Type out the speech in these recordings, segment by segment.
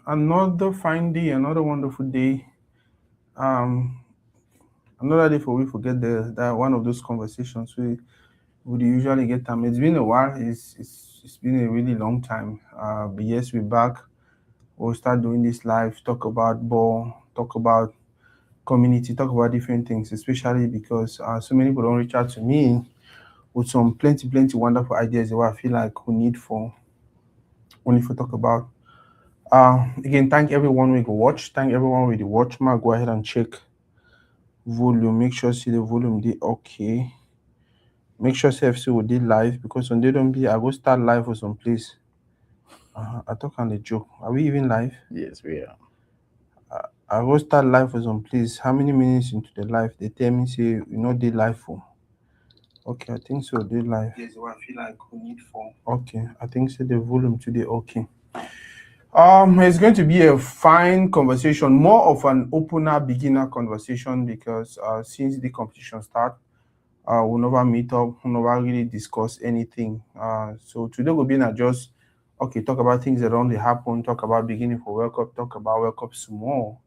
Another fine day, another wonderful day. Um, another day for we forget that one of those conversations we would usually get time. It's been a while. It's been a really long time. But yes, we're back. We'll start doing this live. Talk about ball. Talk about community. Talk about different things, especially because so many people don't reach out to me with some plenty wonderful ideas that I feel like we need to talk about. Again, thank everyone we go watch. Thank everyone with the watch. Ma, go ahead and check volume. Make sure see the volume dey okay. Make sure CFC will dey live because when they don't be, I go start live for some place. I talk on the joke. Are we even live? Yes, we are. I go start live for some place. How many minutes into the live? They tell me say you know they live for. Okay, I think so. They live. Yes, what I feel like we need for. Okay, I think so. The volume today okay. It's going to be a fine conversation, more of an opener beginner conversation because since the competition start, we'll never meet up, we'll never really discuss anything. So today we'll be not just okay, talk about things that only happen, talk about beginning for World Cup, talk about World Cup some more,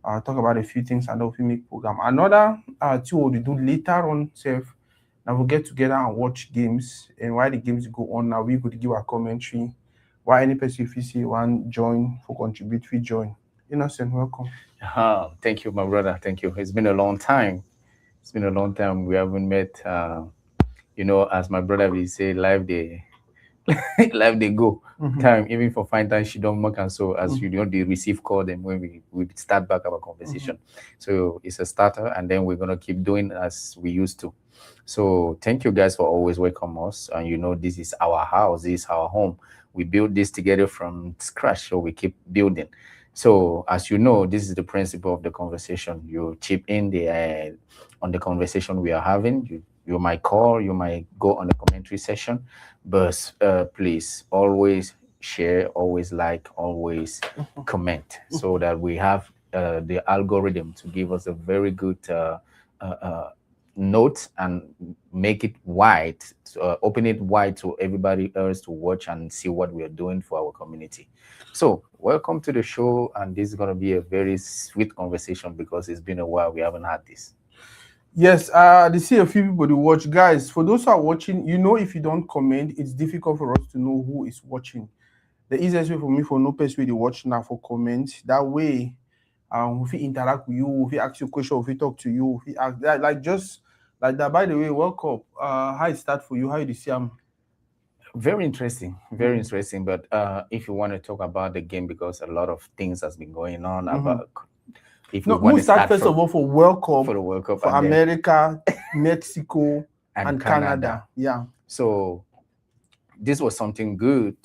talk about a few things and then we make program. Another two we'll do later on self. Now we'll get together and watch games and while the games go on now we could give our commentary why any person if you see one join for contribute, we join. Innocent, welcome. Thank you, my brother. Thank you. It's been a long time. It's been a long time. We haven't met. As my brother will say, life they, life they go. Mhm. Time even for fine time she don't work, and so as Mhm. you know, they receive call them when we start back our conversation. So it's a starter, and then we're gonna keep doing as we used to. So thank you guys for always welcome us, and this is our house, this is our home. We built this together from scratch, so we keep building. So as you know, this is the principle of the conversation. You chip in on the conversation we are having. You might call, you might go on the commentary session, but please always share, always like, always comment, so that we have the algorithm to give us a very good note and make it wide, open it wide to everybody else to watch and see what we are doing for our community. So welcome to the show, and this is going to be a very sweet conversation because it's been a while we haven't had this. Yes, they see a few people to watch. Guys, for those who are watching, if you don't comment, it's difficult for us to know who is watching. The easiest way for me for no person to watch now for comment. That way, if we interact with you, if we ask you a question, if we talk to you, if we ask that, like just like that. By the way, welcome. How it start for you? How you see Very interesting, very interesting. But if you want to talk about the game, because a lot of things has been going on about, if we No, want we to start start first from of all for World for Cup the World Cup for and then America, Mexico, and and Canada. Canada. Yeah. So this was something good.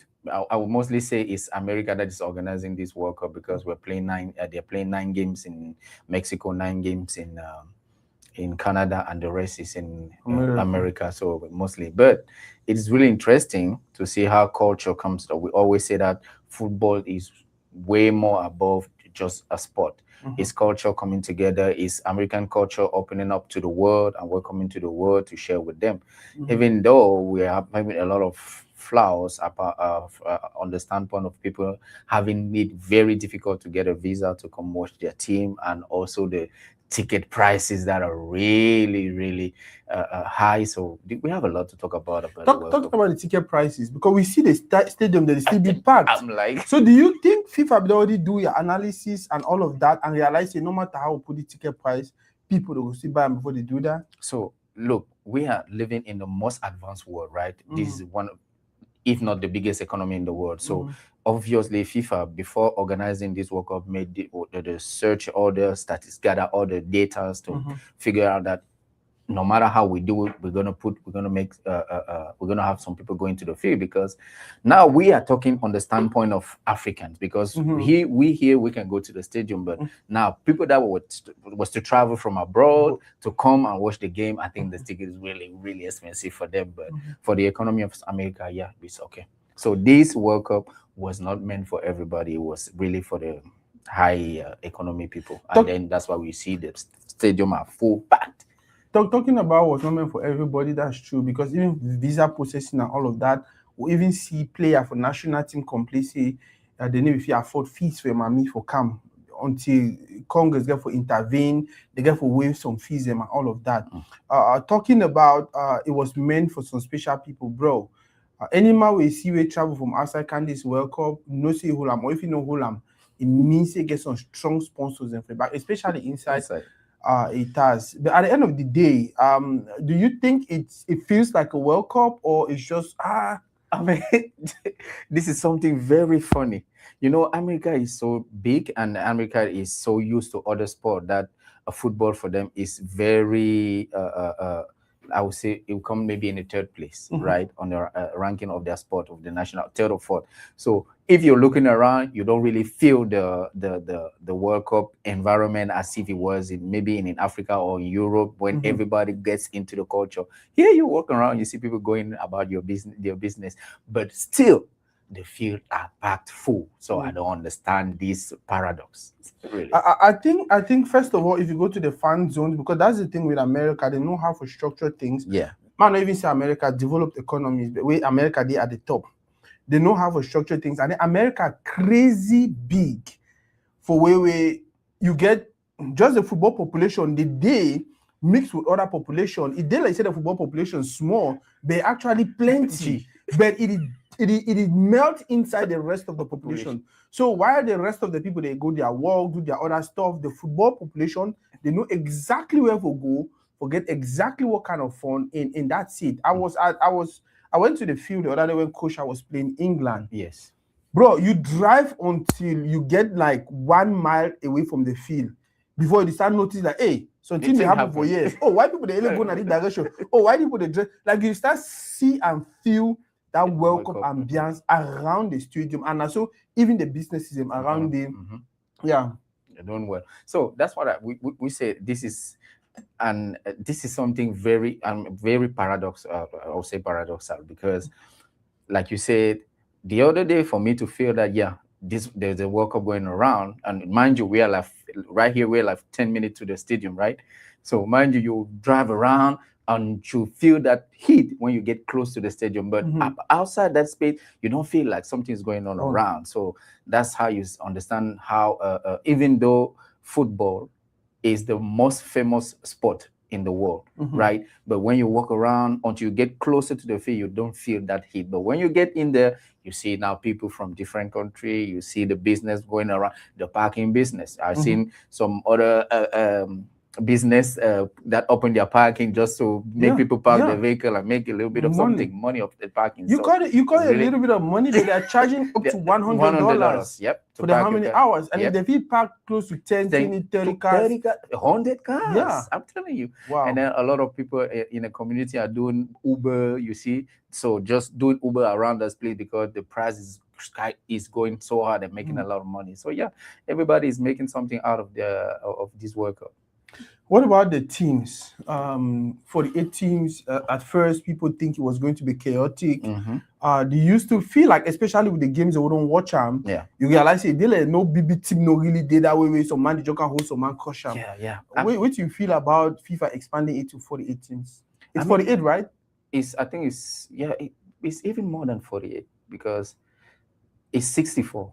I would mostly say it's America that is organizing this World Cup because we're playing nine. They're playing 9 games in Mexico, 9 games in Canada, and the rest is in America. America. So mostly, but it's really interesting to see how culture comes. We always say that football is way more above just a sport. It's culture coming together. It's American culture opening up to the world, and we're coming to the world to share with them. Even though we are having a lot of flaws on the standpoint of people having made very difficult to get a visa to come watch their team, and also the ticket prices that are really, really high. So we have a lot to talk about the World Talking Cup. about the ticket prices because we see the stadium that is still be packed. I'm like, So do you think FIFA will already do your analysis and all of that and realize that no matter how we put the ticket price, people will still buy them before they do that? so look, we are living in the most advanced world, right? This is one, if not the biggest economy in the world. So obviously FIFA, before organizing this World Cup, made the search, all the statistics, gather all the data to figure out that no matter how we do it, we're gonna have some people going to the field, because now we are talking on the standpoint of Africans, because we can go to the stadium, but now people that was to travel from abroad to come and watch the game, I think the ticket is really, really expensive for them. But for the economy of America, yeah, it's okay. So this World Cup was not meant for everybody. It was really for the high economy people, and then that's why we see the stadium are full packed. Talking about what's not meant for everybody, that's true because even visa processing and all of that, we even see player for national team complain say they need if you afford fees for mommy for come until Congress get for intervene, they get for waive some fees and all of that. Talking about it was meant for some special people, bro. Any man we see we travel from outside Candice World Cup, no see Hulam, or if you know Hulam, it means you get some strong sponsors and free back, especially inside. It has. But at the end of the day, do you think it feels like a World Cup or it's just I mean, this is something very funny. You know, America is so big and America is so used to other sport that football for them is very I would say it will come maybe in the third place, right, on the ranking of their sport, of the national, third or fourth. So if you're looking around, you don't really feel the World Cup environment as if it was maybe in Africa or in Europe when everybody gets into the culture. Here you walk around, you see people going about their business, but still the field are packed full. So I don't understand this paradox. Really. I think first of all, if you go to the fan zones, because that's the thing with America, they know how to structure things. Yeah. Man, not even say America developed economies, the way America they at the top. They know how to structure things. And America crazy big for where you get just the football population, the day mixed with other population. It did like say the football population small, but actually plenty. But it melt inside the rest of the population. So while the rest of the people they go their work, do their other stuff, the football population, they know exactly where to go, forget exactly what kind of fun in that seat. I went to the field the other day when Coach was playing England. Yes. Bro, you drive until you get like 1 mile away from the field before you start noticing that, hey, something may happen for years. Oh, why people they only go in that direction? Oh, why people they dress? Like you start see and feel that World Cup ambience around the stadium, and also even the businesses around the they're doing well. So that's what we say. This is something very paradoxal. I'll say paradoxal because, like you said the other day, for me to feel that there's a World Cup going around, and mind you, we are like right here, we're like 10 minutes to the stadium, right? So mind you drive around and you feel that heat when you get close to the stadium, but outside that space, you don't feel like something's going on around. So that's how you understand how, even though football is the most famous sport in the world, right? But when you walk around, until you get closer to the field, you don't feel that heat. But when you get in there, you see now people from different countries, you see the business going around, the parking business. I've seen some other business that open their parking just to make people park their vehicle and make a little bit of money of the parking. You call it really, a little bit of money, but they're charging up to $100. Yep. For the how many hours? And if they feel park close to 10, 20, 30 cars. 100 cars. Yeah. I'm telling you. Wow. And then a lot of people in the community are doing Uber, you see. So just doing Uber around this place because the price is going so hard and making a lot of money. So yeah, everybody is making something out of this World Cup. What about the teams? 48 teams. At first, people think it was going to be chaotic. They used to feel like, especially with the games they wouldn't watch them. You realize they like no BB team no really did that way. Where some man the joker hold some man crush them. What do you feel about FIFA expanding it to 48 teams? It's 48, right? I think it's even more than 48 because it's 64.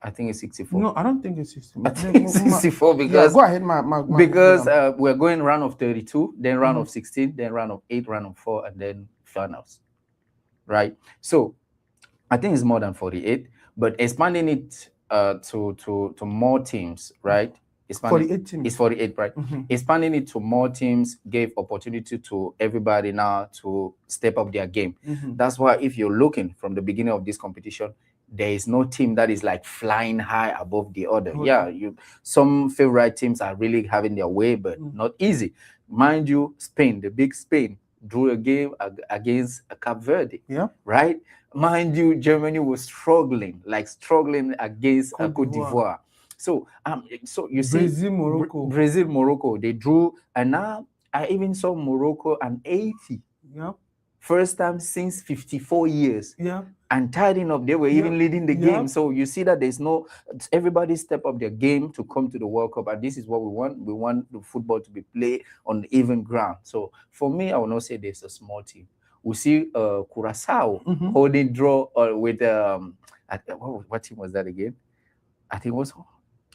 I think it's 64. No, I don't think it's 64. I think it's 64 because go ahead, because we're going round of 32, then round of 16, then round of 8, round of 4, and then finals, right? So I think it's more than 48, but expanding it to more teams, right? 48 teams. It's 48, right? Expanding it to more teams gave opportunity to everybody now to step up their game. That's why if you're looking from the beginning of this competition, there is no team that is like flying high above the other. Some favorite teams are really having their way, but not easy. Mind you, Spain, the big Spain, drew a game against Cape Verde, right? Mind you, Germany was struggling against Cote d'Ivoire. So you see Brazil, Morocco, they drew, and now I even saw Morocco an 80. First time since 54 years. And tidying up, they were even leading the game. So you see that everybody step up their game to come to the World Cup, and this is what we want. We want the football to be played on the even ground. So for me, I will not say there's a small team. We see Curacao holding draw with What team was that again? I think it was.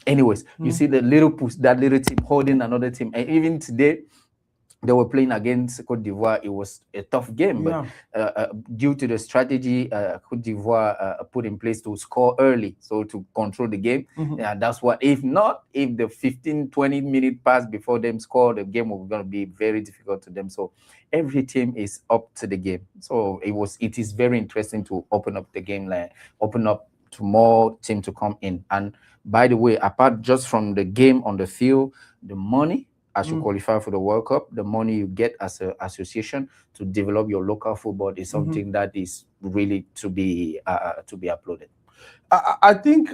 Anyways, you see the little push, that little team holding another team, and even today they were playing against Cote d'Ivoire. It was a tough game, but due to the strategy Cote d'Ivoire put in place to score early, so to control the game, that's what. If not, if the 15-20 minute pass before them score, the game was going to be very difficult to them. So every team is up to the game. So it is very interesting to open up the game, like open up to more team to come in. And by the way, apart just from the game on the field, the money as you qualify for the World Cup, the money you get as an association to develop your local football is something that is really to be applauded. I think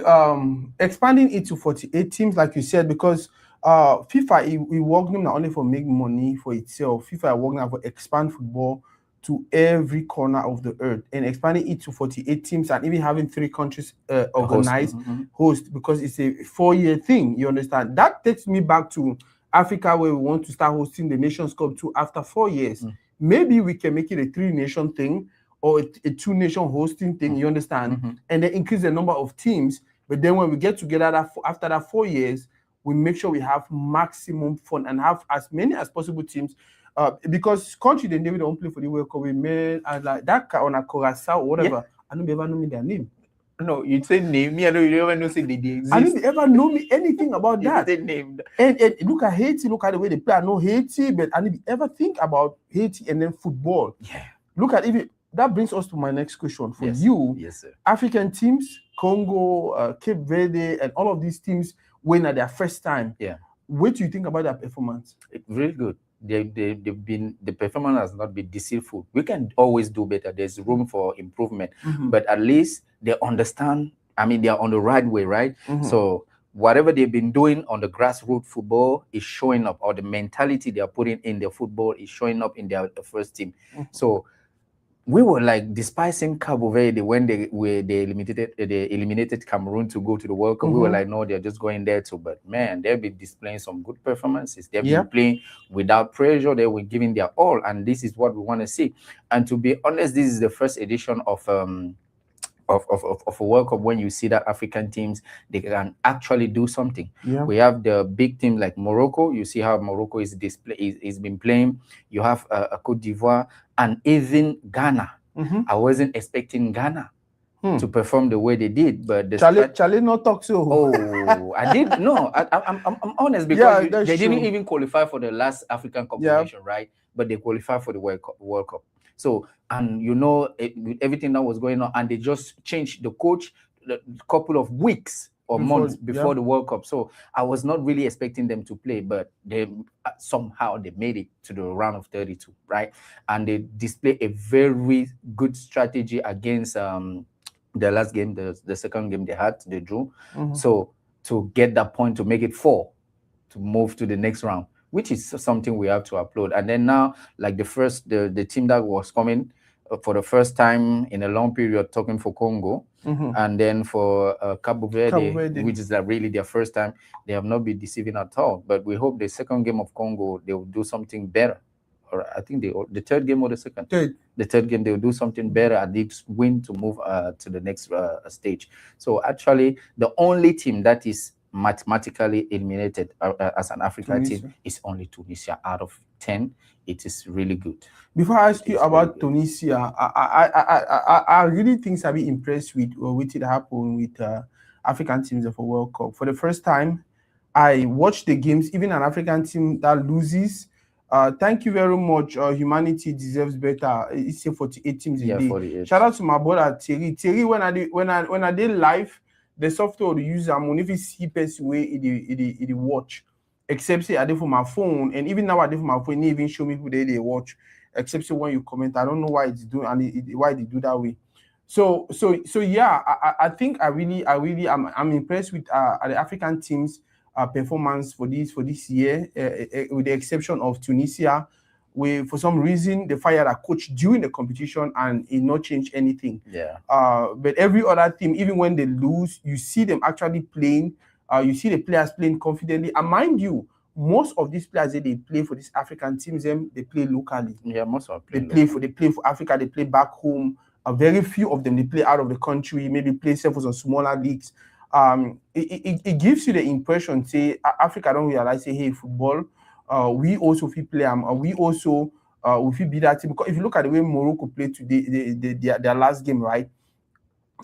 expanding it to 48 teams, like you said, because FIFA we work not only for make money for itself. FIFA working now for expand football to every corner of the earth and expanding it to 48 teams and even having 3 countries organized host, because it's a 4-year thing. You understand? That takes me back to Africa, where we want to start hosting the Nations Cup too after 4 years. Maybe we can make it a 3-nation thing or a 2-nation hosting thing. You understand? And then increase the number of teams. But then when we get together after that 4 years, we make sure we have maximum fun and have as many as possible teams. Because country they don't play for the World Cup, we made like that on a Curacao or whatever. I don't ever know me their name. No, you say name. Me, I know you never know say they exist. I didn't ever know me anything about that. You say name. And look at Haiti. Look at the way they play. I know Haiti, but I didn't ever think about Haiti and then football. Yeah. Look at even that brings us to my next question for you. Yes, sir. African teams, Congo, Cape Verde, and all of these teams win at their first time. Yeah. What do you think about their performance? Really good. The performance has not been deceitful. We can always do better. There's room for improvement, but at least they understand. I mean, they are on the right way, right? So whatever they've been doing on the grassroots football is showing up, or the mentality they are putting in their football is showing up in their first team. So we were like despising Cabo Verde when they eliminated Cameroon to go to the World Cup. We were like, no, they're just going there too. But man, they've been displaying some good performances. They've been playing without pressure. They were giving their all, and this is what we want to see. And to be honest, this is the first edition of a World Cup when you see that African teams, they can actually do something. We have the big team like Morocco. You see how Morocco is been playing. You have Cote d'Ivoire and even Ghana. I wasn't expecting Ghana to perform the way they did, but Charlie no talk so. Oh, I did no. I'm honest, because they didn't even qualify for the last African competition, right? But they qualified for the World Cup. So, and you know, with everything that was going on, and they just changed the coach a couple of weeks or months before the World Cup. So I was not really expecting them to play, but they somehow they made it to the round of 32, right? And they display a very good strategy against the last game, the second game they had, they drew. So to get that point, to make it 4, to move to the next round, which is something we have to applaud. And then now, like the team that was coming for the first time in a long period, talking for Congo, and then for Cabo Verde, which is really their first time, they have not been deceiving at all. But we hope the second game of Congo, they will do something better. Or I think the third game or the second? The third game, they will do something better and they win to move to the next stage. So actually, the only team that is mathematically eliminated as an African team is only Tunisia out of 10. It is really good. Before I ask you about Tunisia, I really think I'll be impressed with what it happened with African teams for World Cup. For the first time, I watched the games, even an African team that loses. Thank you very much. Humanity deserves better. It's 48 teams a day. 48. Shout out to my brother Thierry. Thierry, when I did live, the software to use I'm if see person way it watch, except say I did for my phone, and even now I did for my phone, it even show me who they watch, except say when you comment. I don't know why it's doing and why they do that way. So yeah, I think I'm impressed with the African teams performance for this year, with the exception of Tunisia, where for some reason they fired a coach during the competition and it not change anything. But every other team, even when they lose, you see them actually playing. You see the players playing confidently. And mind you, most of these players that they play for these African teams, they play locally. Yeah, most of them they play for Africa. They play back home. A very few of them, they play out of the country, maybe play for some smaller leagues. It gives you the impression, say, Africa don't realize, say, hey, football, we also play, we also we beat that team. Because if you look at the way Morocco played today, their last game, right?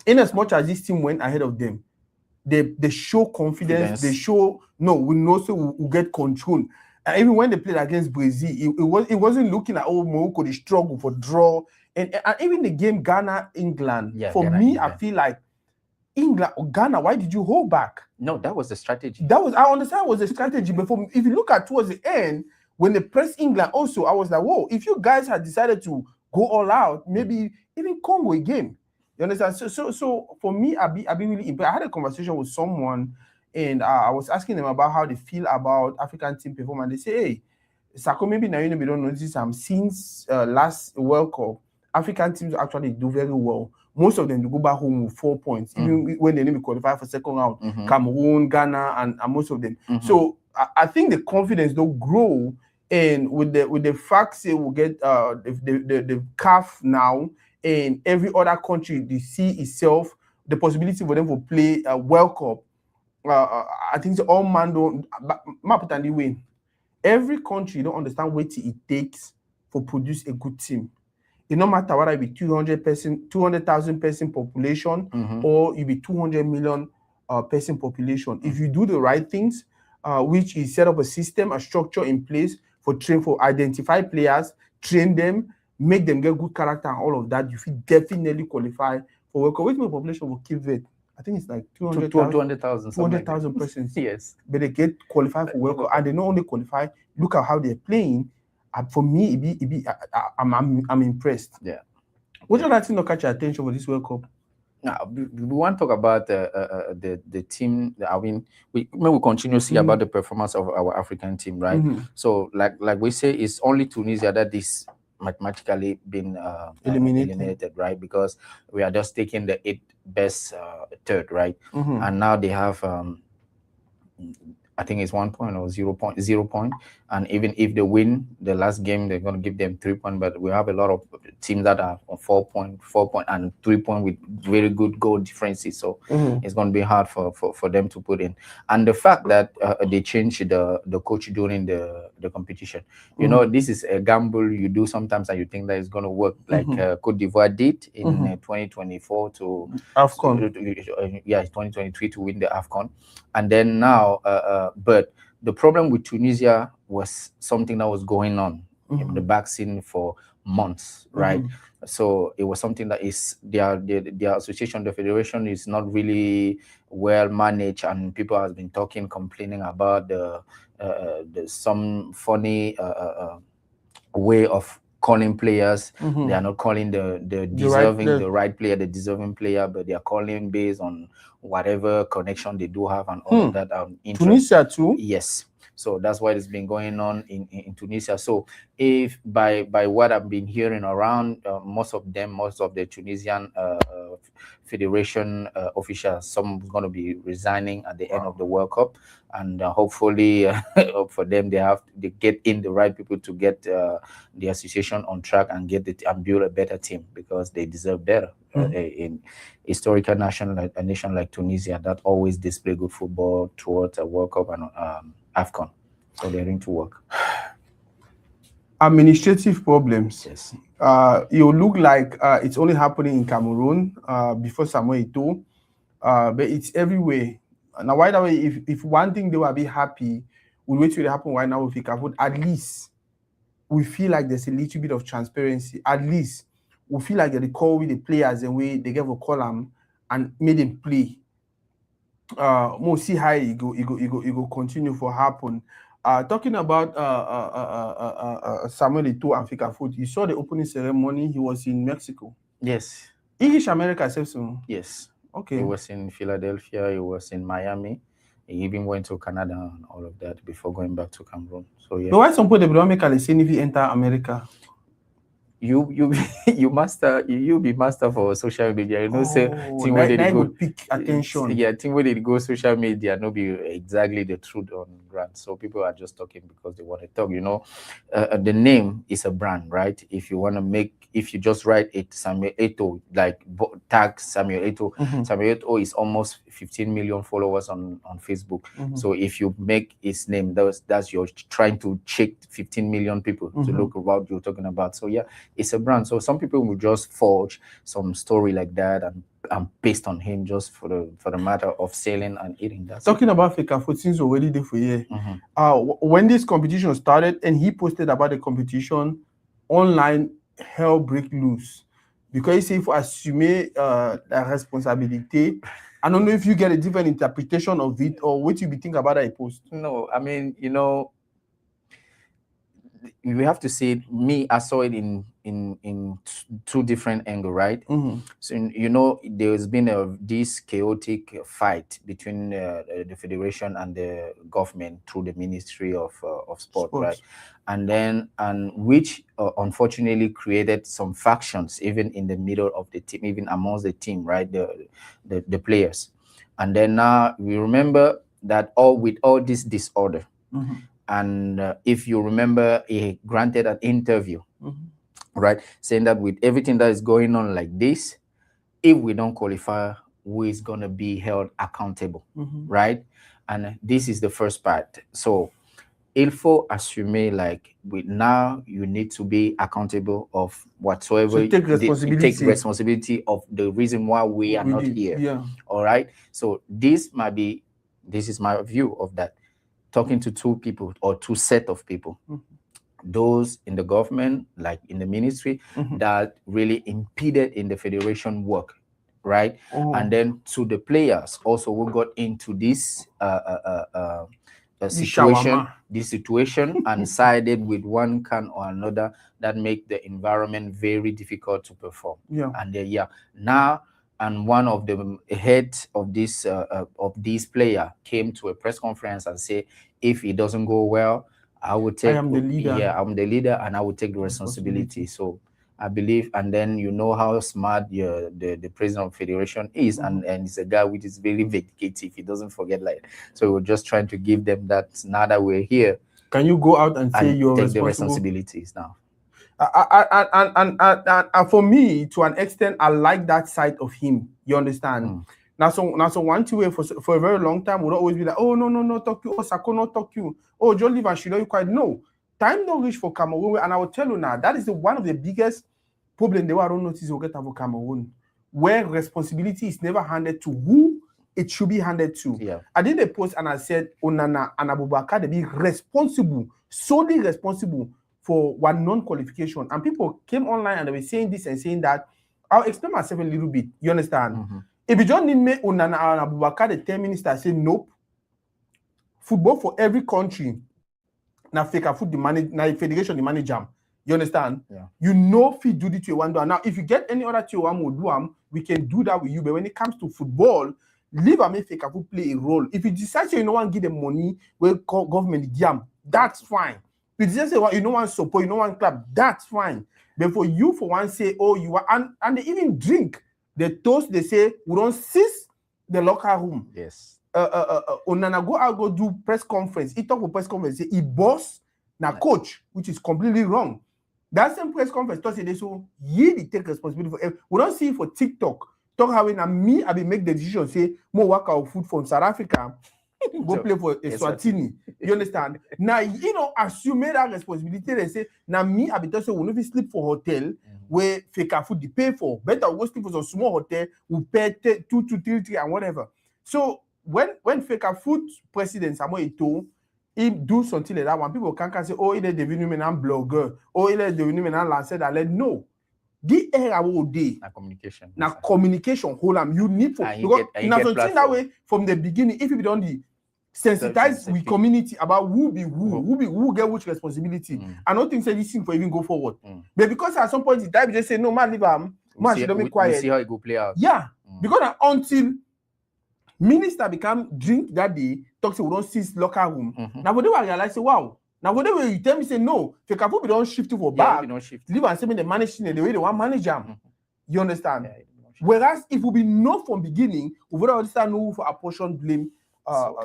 In as much as this team went ahead of them, they show confidence. They show we know so we'll get control. And even when they played against Brazil, it wasn't looking at Morocco they struggle for draw. And even the game Ghana-England, I feel like Ghana, why did you hold back? No, that was the strategy. I understand it was a strategy, but if you look at towards the end, when they pressed England also, I was like, whoa, if you guys had decided to go all out, maybe even Congo again. You understand? So for me, I've been really impressed. I had a conversation with someone, and I was asking them about how they feel about African team performance. They say, hey, Sako, maybe now we don't notice since last World Cup, African teams actually do very well. Most of them do go back home with 4 points, even when they need to qualify for second round. Cameroon, Ghana, and most of them. So I think the confidence will grow, and with the fact that we'll get the CAF now. And every other country, they see itself, the possibility for them to play a World Cup. I think all man don't map it way. Every country don't understand what it takes for produce a good team. It no matter whether it be 200,000 person population, or it be 200 million person population. If you do the right things, which is set up a system, a structure in place for identify players, train them, make them get good character and all of that, you will definitely qualify for World Cup. Which my population will keep it? I think it's like 200,000 persons. Yes. But they get qualified for World Cup, and they not only qualify, look at how they're playing. For me, I'm impressed. Yeah. What other thing not catch your attention for this World Cup? Now, we want to talk about the team. I mean, we continue to see about the performance of our African team, right? So, like we say, it's only Tunisia that is mathematically been eliminated, right? Because we are just taking the 8th best third, right? And now they have I think it's 1 point or 0 point. And even if they win the last game, they're going to give them 3 points. But we have a lot of teams that are on 4 point, and 3 point with very good goal differences. So it's going to be hard for them to put in. And the fact that they changed the coach during the competition, you know, this is a gamble you do sometimes, and you think that it's going to work, like Cote d'Ivoire did in 2024 to AFCON. 2023 to win the AFCON. And then now, but the problem with Tunisia was something that was going on in the back scene for months, right? So it was something that is their association, the federation is not really well managed, and people have been complaining about the some funny way of calling players. They are not calling the right player, the deserving player, but they are calling based on whatever connection they do have and all of that. Tunisia too? Yes. So that's what has been going on in Tunisia. So if by what I've been hearing around, most of the Tunisian federation officials, some is going to be resigning at the end of the World Cup, and hopefully for them they get in the right people to get the association on track and and build a better team, because they deserve better. In historical a nation like Tunisia that always display good football towards a World Cup and AFCON, so they're going to work. Administrative problems. Yes. It will look like it's only happening in Cameroon before Samuel Eto'o, but it's everywhere. Now, why that way? If one thing they will be happy, we wait till it happen right now with Ikafood. At least we feel like there's a little bit of transparency. At least we feel like they call with the players and way they give a column and made them play. More see how it go continue for happen. Talking about Samuel Eto'o and Fecafoot, you saw the opening ceremony. He was in Mexico. Yes. English America, so. Yes. Okay. He was in Philadelphia. He was in Miami. He even went to Canada and all of that before going back to Cameroon. So yeah. But why some people don't make a lesson if you enter America? You be master for social media. You know, say thing where they go pick attention. Yeah, thing where they go social media, no be exactly the truth on brand. So people are just talking because they want to talk. The name is a brand, right? If you just write it Samuel Eto'o, like tag Samuel Eto'o. Samuel Eto'o is almost 15 million followers on Facebook. So if you make his name, that's you're trying to check 15 million people to look at what you're talking about. So yeah, it's a brand. So some people will just forge some story like that and based on him just for the matter of selling and eating. That's talking about Fecafoot since already there for a year. When this competition started and he posted about the competition, online hell break loose because he said for assume la responsabilité. I don't know if you get a different interpretation of it or what you be think about that post. No, I mean, we have to say I saw it in two different angles, right? So there's been this chaotic fight between the federation and the government through the Ministry of Sport, right? And which unfortunately created some factions even in the middle of the team, even amongst the team, right? The players. And then now we remember that with all this disorder. And if you remember, he granted an interview, right, saying that with everything that is going on like this, if we don't qualify, who is going to be held accountable, right? And this is the first part. So il faut assumer, like, now you need to be accountable of whatsoever. So take responsibility of the reason why we are not here. Yeah. All right. So this is my view of that. Talking to two people or two set of people, those in the government, like in the ministry, that really impeded in the federation work, right? And then to the players also who got into this situation and sided with one kind or another that make the environment very difficult to perform. And now. And one of the heads of this player came to a press conference and said, if it doesn't go well, I am the leader. Yeah, I'm the leader and I will take the responsibility. So I believe, and then you know how smart the president of federation is, and he's a guy which is very vindicative. He doesn't forget like. So we're just trying to give them that now that we're here. Can you go out and say you're take the responsibilities now? And for me, to an extent, I like that side of him. You understand? Now, so one way for a very long time would always be like, oh no, talk you, oh Sako, no talk you, oh John Live and Shilo, you quite no. Time don't reach for Cameroon, and I will tell you now that is one of the biggest problems they were don't notice will get for Cameroon, where responsibility is never handed to who it should be handed to. Yeah. I did a post and I said Onana and Abubakar they be solely responsible for one non-qualification, and people came online and they were saying this and saying that. I'll explain myself a little bit. You understand? If you don't need me, Onana and Abubakar, the 10 minister say nope. Football for every country. Now, Fecafoot the manage, now federation the manage them. You understand? Yeah. You know, if you do the 2-1 now, if you get any other 2-1 will do we can do that with you. But when it comes to football, leave and make Fecafoot play a role. If you decide you don't want to give them money, well, government jam, that's fine. If you just say, well, you don't want support, you don't want club, that's fine. But for you, for one, say, oh, you are, and they even drink the toast, they say, we don't seize the locker room. Yes. Onana go do press conference. He talk for press conference, say, he boss, now coach, which is completely wrong. That same press conference, talk say, they so, ye take responsibility for everything. We don't see it for TikTok. Talk how when me, I will make the decision, say, more work out food from South Africa. Go play for Eswatini. You understand? Now, assume that responsibility. They say, now me, I be tell you, we never sleep for hotel where Fecafoot they pay for. Better we go sleep for some small hotel, we pay 2 to 3 and whatever. So when Fecafoot president Samuel Eto'o, he do something like that, when people can say, oh, il est devenu maintenant blogger, oh, il est devenu maintenant lanceur d'alerte. No. The era all day. Now communication, hold on. You need for something that way from the beginning. If you don't sensitize with community about who get which responsibility. I don't think this thing for even go forward. But because at some point in time, you just say no man, leave him. Man, don't be quiet. We see how it go play out. Yeah, because until minister become drink that day, talk to we don't seize locker room. Now what do I realize? Say wow. Now, whatever you tell me, say no. Fecafoot we don't shift to for back. Leave and say me the managing the way they want manage them. You understand? Whereas if we be know from beginning, we would understand who for apportion blame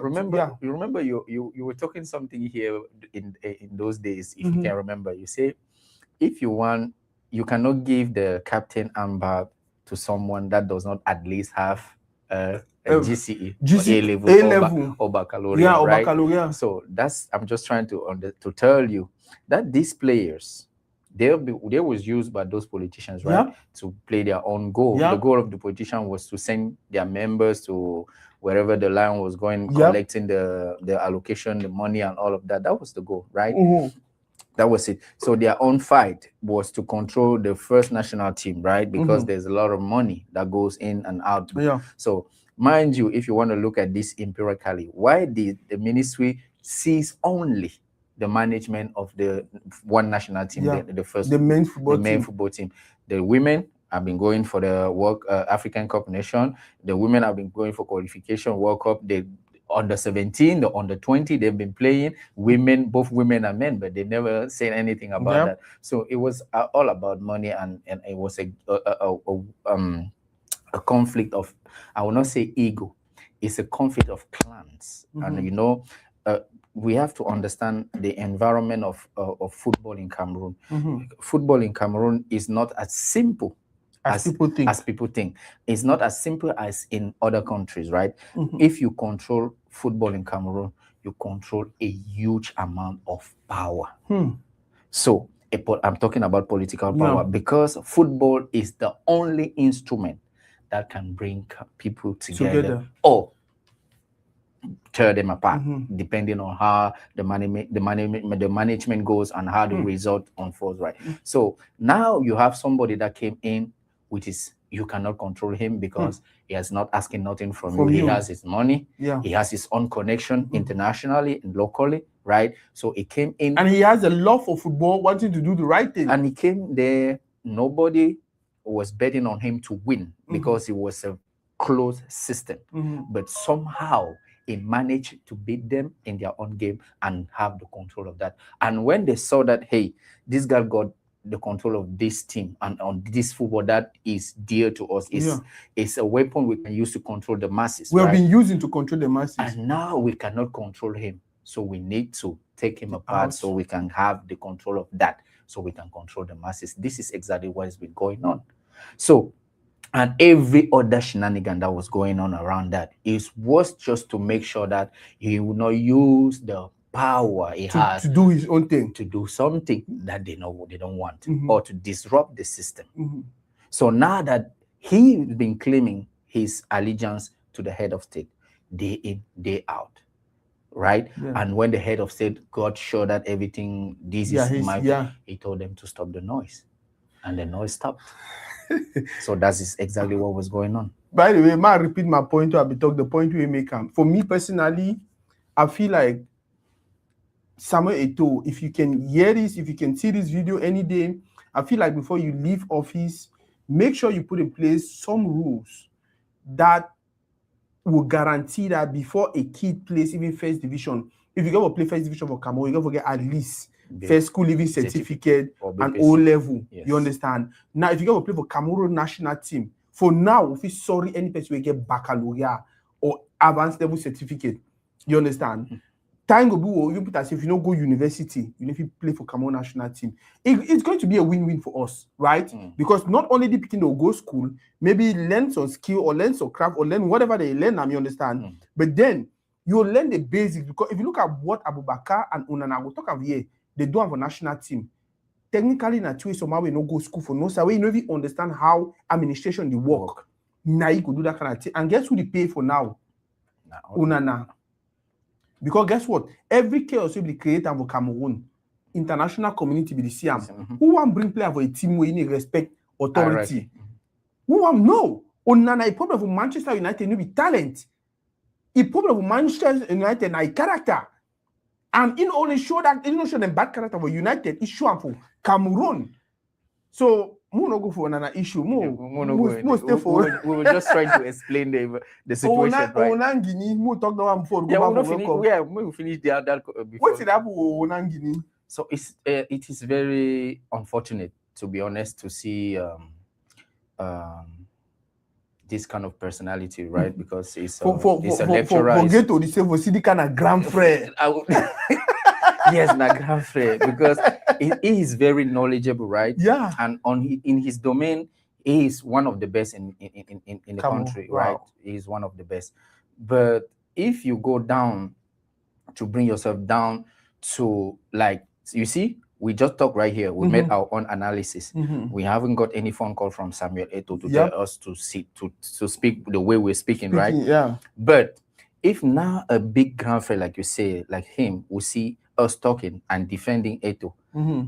remember, you remember you were talking something here in those days. If you can remember, you say if you want, you cannot give the captain armband to someone that does not at least have a GCE, A level or baccalaureate, yeah, or right? baccalaureate. So that's, I'm just trying to tell you that these players, they was used by those politicians, right, to play their own goal. The goal of the politician was to send their members to wherever the line was going, collecting the allocation, the money, and all of that. That was the goal, right? That was it. So their own fight was to control the first national team, right? Because there's a lot of money that goes in and out. So mind you, if you want to look at this empirically, why did the ministry sees only the management of the one national team, the main football team? The women have been going for the African Cup Nation. The women have been going for qualification World Cup. They under 17, the under 20, they've been playing women, both women and men, but they never said anything about that. So it was all about money, and it was a conflict of, I will not say ego, it's a conflict of clans. And you know, we have to understand the environment of football in Cameroon. Football in Cameroon is not as simple as people think. It's not as simple as in other countries, right? If you control football in Cameroon, you control a huge amount of power. So I'm talking about political power, because football is the only instrument that can bring people together or tear them apart, depending on how the management goes and how the result unfolds, right? So now you have somebody that came in, which is, you cannot control him because he is not asking nothing from you. He has his money. He has his own connection internationally and locally, right? So he came in. And he has a love for football, wanting to do the right thing. And he came there, nobody was betting on him to win because it was a closed system. But somehow he managed to beat them in their own game and have the control of that. And when they saw that, hey, this guy got the control of this team and on this football that is dear to us, it's a weapon we can use to control the masses. We have been using to control the masses. And now we cannot control him. So we need to take him apart so we can have the control of that, so we can control the masses. This is exactly what has been going on. So, and every other shenanigan that was going on around that was just to make sure that he would not use the power he has to do his own thing, to do something that they don't want, or to disrupt the system. So now that he's been claiming his allegiance to the head of state day in, day out, right? And when the head of state got sure that everything, this is my, he told them to stop the noise, and the noise stopped. So that is exactly what was going on. By the way, may I repeat my point? The point we make. For me personally, I feel like Samuel Eto'o, if you can hear this, if you can see this video any day, I feel like before you leave office, make sure you put in place some rules that will guarantee that before a kid plays even first division, if you go to play first division for Cameroon, you got to get at least first school living certificate and O level. You understand? Now, if you go to play for Cameroon national team, for now, if you sorry any person will get baccalaureate or advanced level certificate. You understand? Time go be you put as if you don't go university, you need to play for Cameroon national team. It's going to be a win-win for us, right? Because not only the people will go school, maybe learn some skill or learn some craft or learn whatever they learn, you understand? But then you'll learn the basics, because if you look at what Abubakar and Onana will talk about here, they do have a national team. Technically, in a way, somehow we no go school for no, so we don't even understand how administration they work. Now you could do that kind of thing. And guess who they pay for now? Onana. Because guess what? Every chaos will be created for Cameroon. International community will see them. Who want bring player for a team where you need respect authority? Who want no? Onana, a problem for Manchester United will be talent. A problem for Manchester United is character. And it only show that it don't show them bad character for United, it show for Cameroon. So we no go for another issue. We stay for. We were just trying to explain the situation, right? Onangini, we talk about before. We finish the other before. What's it happen with Onangini? So it is very unfortunate, to be honest, to see this kind of personality, right? Because it's For a lecturer. Forget to say for see the kind of grand frère. Yes, my grand frère, because he is very knowledgeable, right? Yeah. And in his domain, he is one of the best in the country, right? He is one of the best. But if you go down to bring yourself down to, like, you see, we just talk right here. We made our own analysis. We haven't got any phone call from Samuel Eto'o to tell us to speak the way we're speaking, right? Yeah. But if now a big grand frère, like you say, like him, will see us talking and defending Eto'o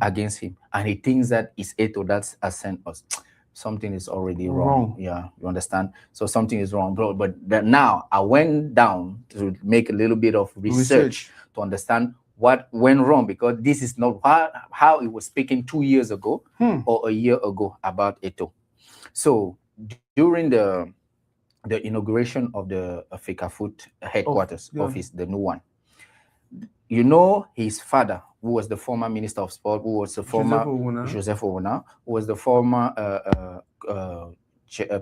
against him, and he thinks that it's Eto'o that's sent us, something is already wrong. Yeah, you understand? So something is wrong, bro. But now I went down to make a little bit of research to understand what went wrong, because this is not how he was speaking 2 years ago or a year ago about Eto'o. So during the inauguration of the FECAFOOT headquarters office, the new one, you know, his father, who was the former Minister of Sport, who was the former Joseph Owona, who was the former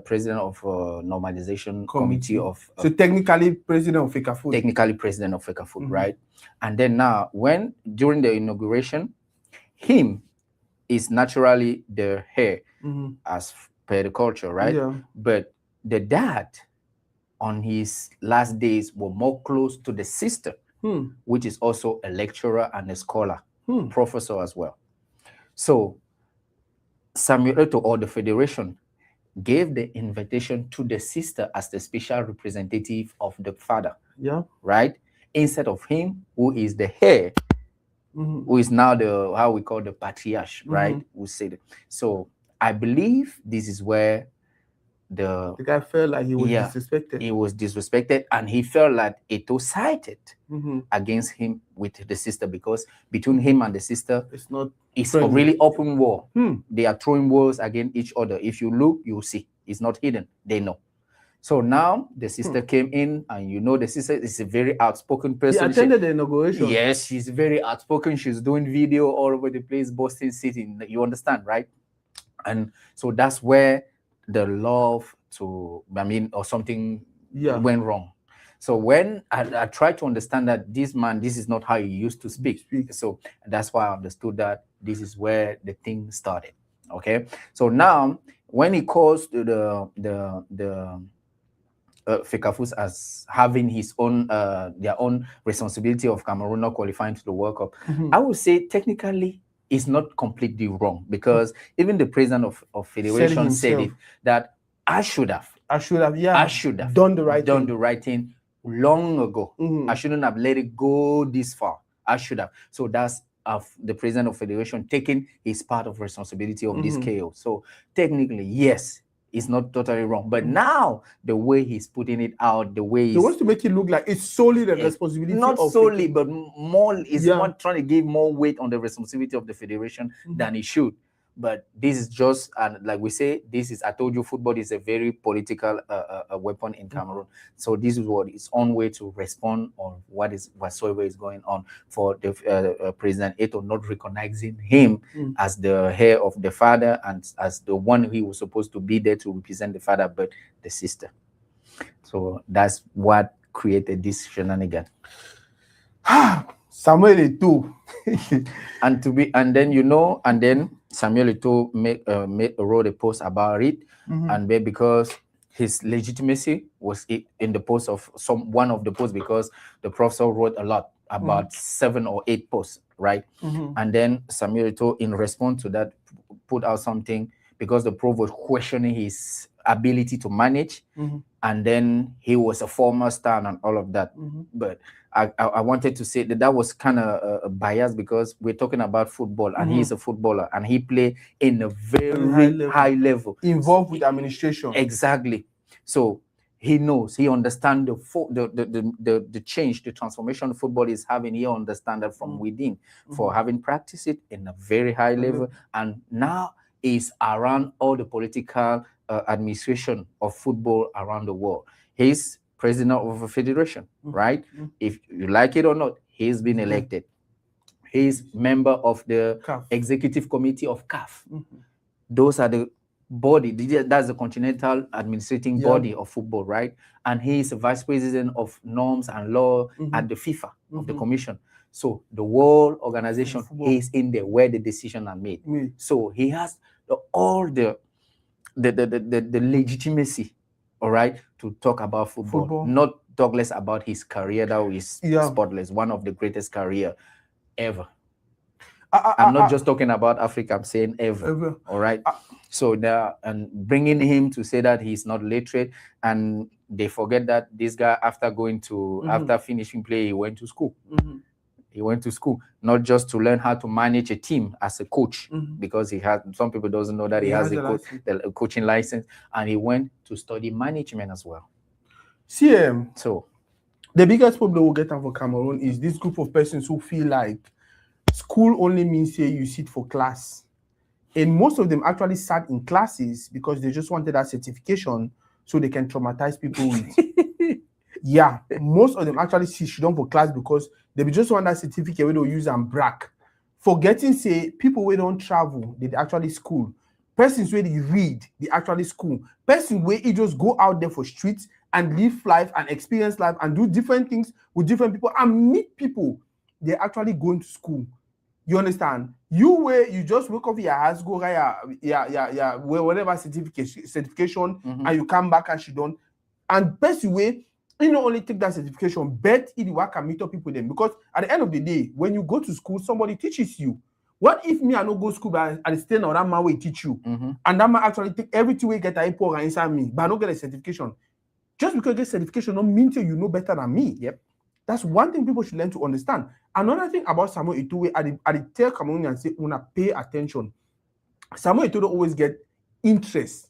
President of Normalization Committee of... so technically President of FECAFOOT. Technically President of FECAFOOT, right? And then now, during the inauguration, him is naturally the heir as per the culture, right? Yeah. But the dad, on his last days, were more close to the sister, which is also a lecturer and a scholar, professor as well. So Samuel Eto'o, or the Federation, gave the invitation to the sister as the special representative of the father, right? Instead of him, who is the heir, who is now the, how we call the patriarch, right? Who said it. So I believe this is where the guy felt like he was disrespected. He was disrespected, and he felt like Eto'o sided against him with the sister, because between him and the sister, it's a really open war. They are throwing wars against each other. If you look, you'll see. It's not hidden. They know. So now the sister came in, and you know the sister is a very outspoken person. She attended the inauguration. Yes, she's very outspoken. She's doing video all over the place, Boston City. You understand, right? And so that's where the love to, or something went wrong. So when I tried to understand that this man, this is not how he used to speak. So that's why I understood that this is where the thing started. Okay. So now when he calls the FECAFOOT as having his own their own responsibility of Cameroon not qualifying to the World Cup, I would say technically it's not completely wrong, because even the president of Federation said it, that I should have done the right thing long ago. I shouldn't have let it go this far. I should have. So that's the president of Federation taking his part of responsibility of this chaos. So technically, yes, it's not totally wrong. But now the way he's putting it out, the way he wants to make it look like it's solely the responsibility. Not solely, but more is one trying to give more weight on the responsibility of the Federation than it should. But this is just, and like we say, this is, I told you, football is a very political weapon in Cameroon. So this is what its own way to respond on whatsoever is going on for the President Eto'o not recognizing him as the heir of the father and as the one he was supposed to be there to represent the father, but the sister. So that's what created this shenanigan. Samuel Eto'o. and then Samuel Eto'o wrote a post about it, and because his legitimacy was in the post of one of the posts, because the professor wrote a lot, about 7 or 8 posts, right? And then Samuel Eto'o, in response to that, put out something, because the prof was questioning his ability to manage, and then he was a former star and all of that. But I wanted to say that was kind of biased, because we're talking about football, and he's a footballer, and he played in a very high level, involved with administration. Exactly. So he knows, he understands the change, the transformation football is having. He understands that from within, for having practiced it in a very high level, and now is around all the political administration of football around the world. He's president of a federation, right? If you like it or not, he's been elected. He's member of the CAF. Executive committee of CAF. Those are the body. That's the continental administrating body of football, right? And he is the vice president of norms and law at the FIFA of the commission. So the world organization is in there where the decisions are made. So he has all the legitimacy, all right, to talk about football. Not talk less about his career that is spotless, one of the greatest career ever. I'm not just talking about Africa, I'm saying ever. All right. So and bringing him to say that he's not literate, and they forget that this guy, after going to after finishing play, he went to school. He went to school not just to learn how to manage a team as a coach, because he had, some people doesn't know that he has a coaching license, and he went to study management as well. See, so the biggest problem we'll get for Cameroon is this group of persons who feel like school only means here you sit for class. And most of them actually sat in classes because they just wanted that certification so they can traumatize people with. Yeah, most of them actually sit down for class because they just want that certificate where they'll use and brag. Forgetting, say, people who don't travel, they actually school. Persons where they read, they actually school. Persons where they just go out there for streets and live life and experience life and do different things with different people and meet people, they're actually going to school. You understand? You where you just wake up your house, go whatever certification, and you come back and she done. And best way, you not only take that certification, but it work and meet up people then. Because at the end of the day, when you go to school, somebody teaches you. What if me I no go to school, but I stay on that man will teach you, and that man actually take everything we get a pour inside me, but I don't get a certification. Just because you get certification don't mean you know better than me. Yep. That's one thing people should learn to understand. Another thing about Samuel Eto'o, I tell Cameroonians and say, wanna pay attention. Samuel Eto'o don't always get interest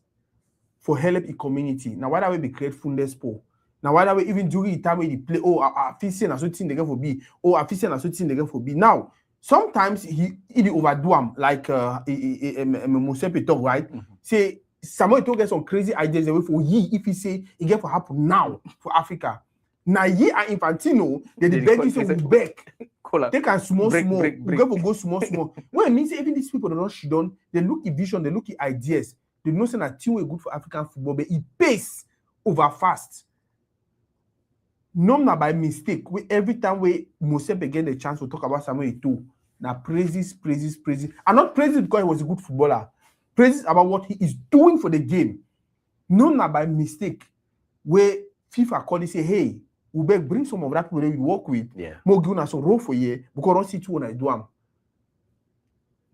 for help in community. Now, why that way be create funders for? Now, why that way even during the time when they play, I feel saying a certain thing for B, I feel saying a certain thing for B. Now, sometimes he overdo him, like Mosepe talk, right? Say Samuel Eto'o gets some crazy ideas away for ye if he say it get for happen now for Africa. Now ye and Infantino, they beg you say we beg. They can small. Go small. When it means even these people don't, they look at vision, they look at ideas. They know say that team is good for African football, but it pays over fast. Not by mistake. Every time we Mosepe get the chance to talk about Samuel Eto'o, now praises. And not praises because he was a good footballer. Praises about what he is doing for the game. Not by mistake. Where FIFA call and say, hey, we better bring some of that people that we work with. Yeah. More give us some role for you because I don't see two when I do them.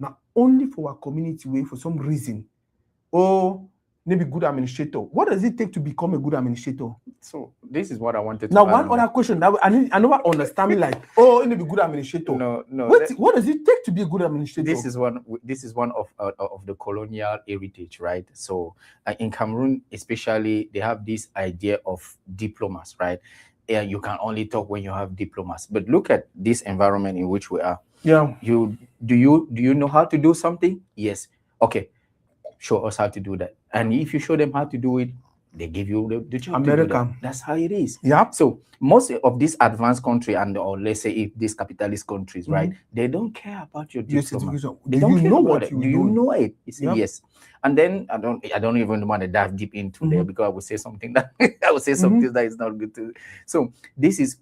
Now, only for our community way for some reason. Maybe good administrator. What does it take to become a good administrator? So this is what I wanted to now. One other question that I never understand me like, maybe good administrator. No. What does it take to be a good administrator? This is one of the colonial heritage, right? So in Cameroon, especially, they have this idea of diplomas, right? Yeah, you can only talk when you have diplomas. But look at this environment in which we are. Yeah. Do you know how to do something? Yes. Okay. Show us how to do that. And if you show them how to do it, they give you the job. American. That's how it is. Yeah. So most of these advanced countries or let's say if these capitalist countries, right, they don't care about your diploma. They don't care about it. Do you know it? You say yes. And then I don't even want to dive deep into there because I would say something that that is not good to. So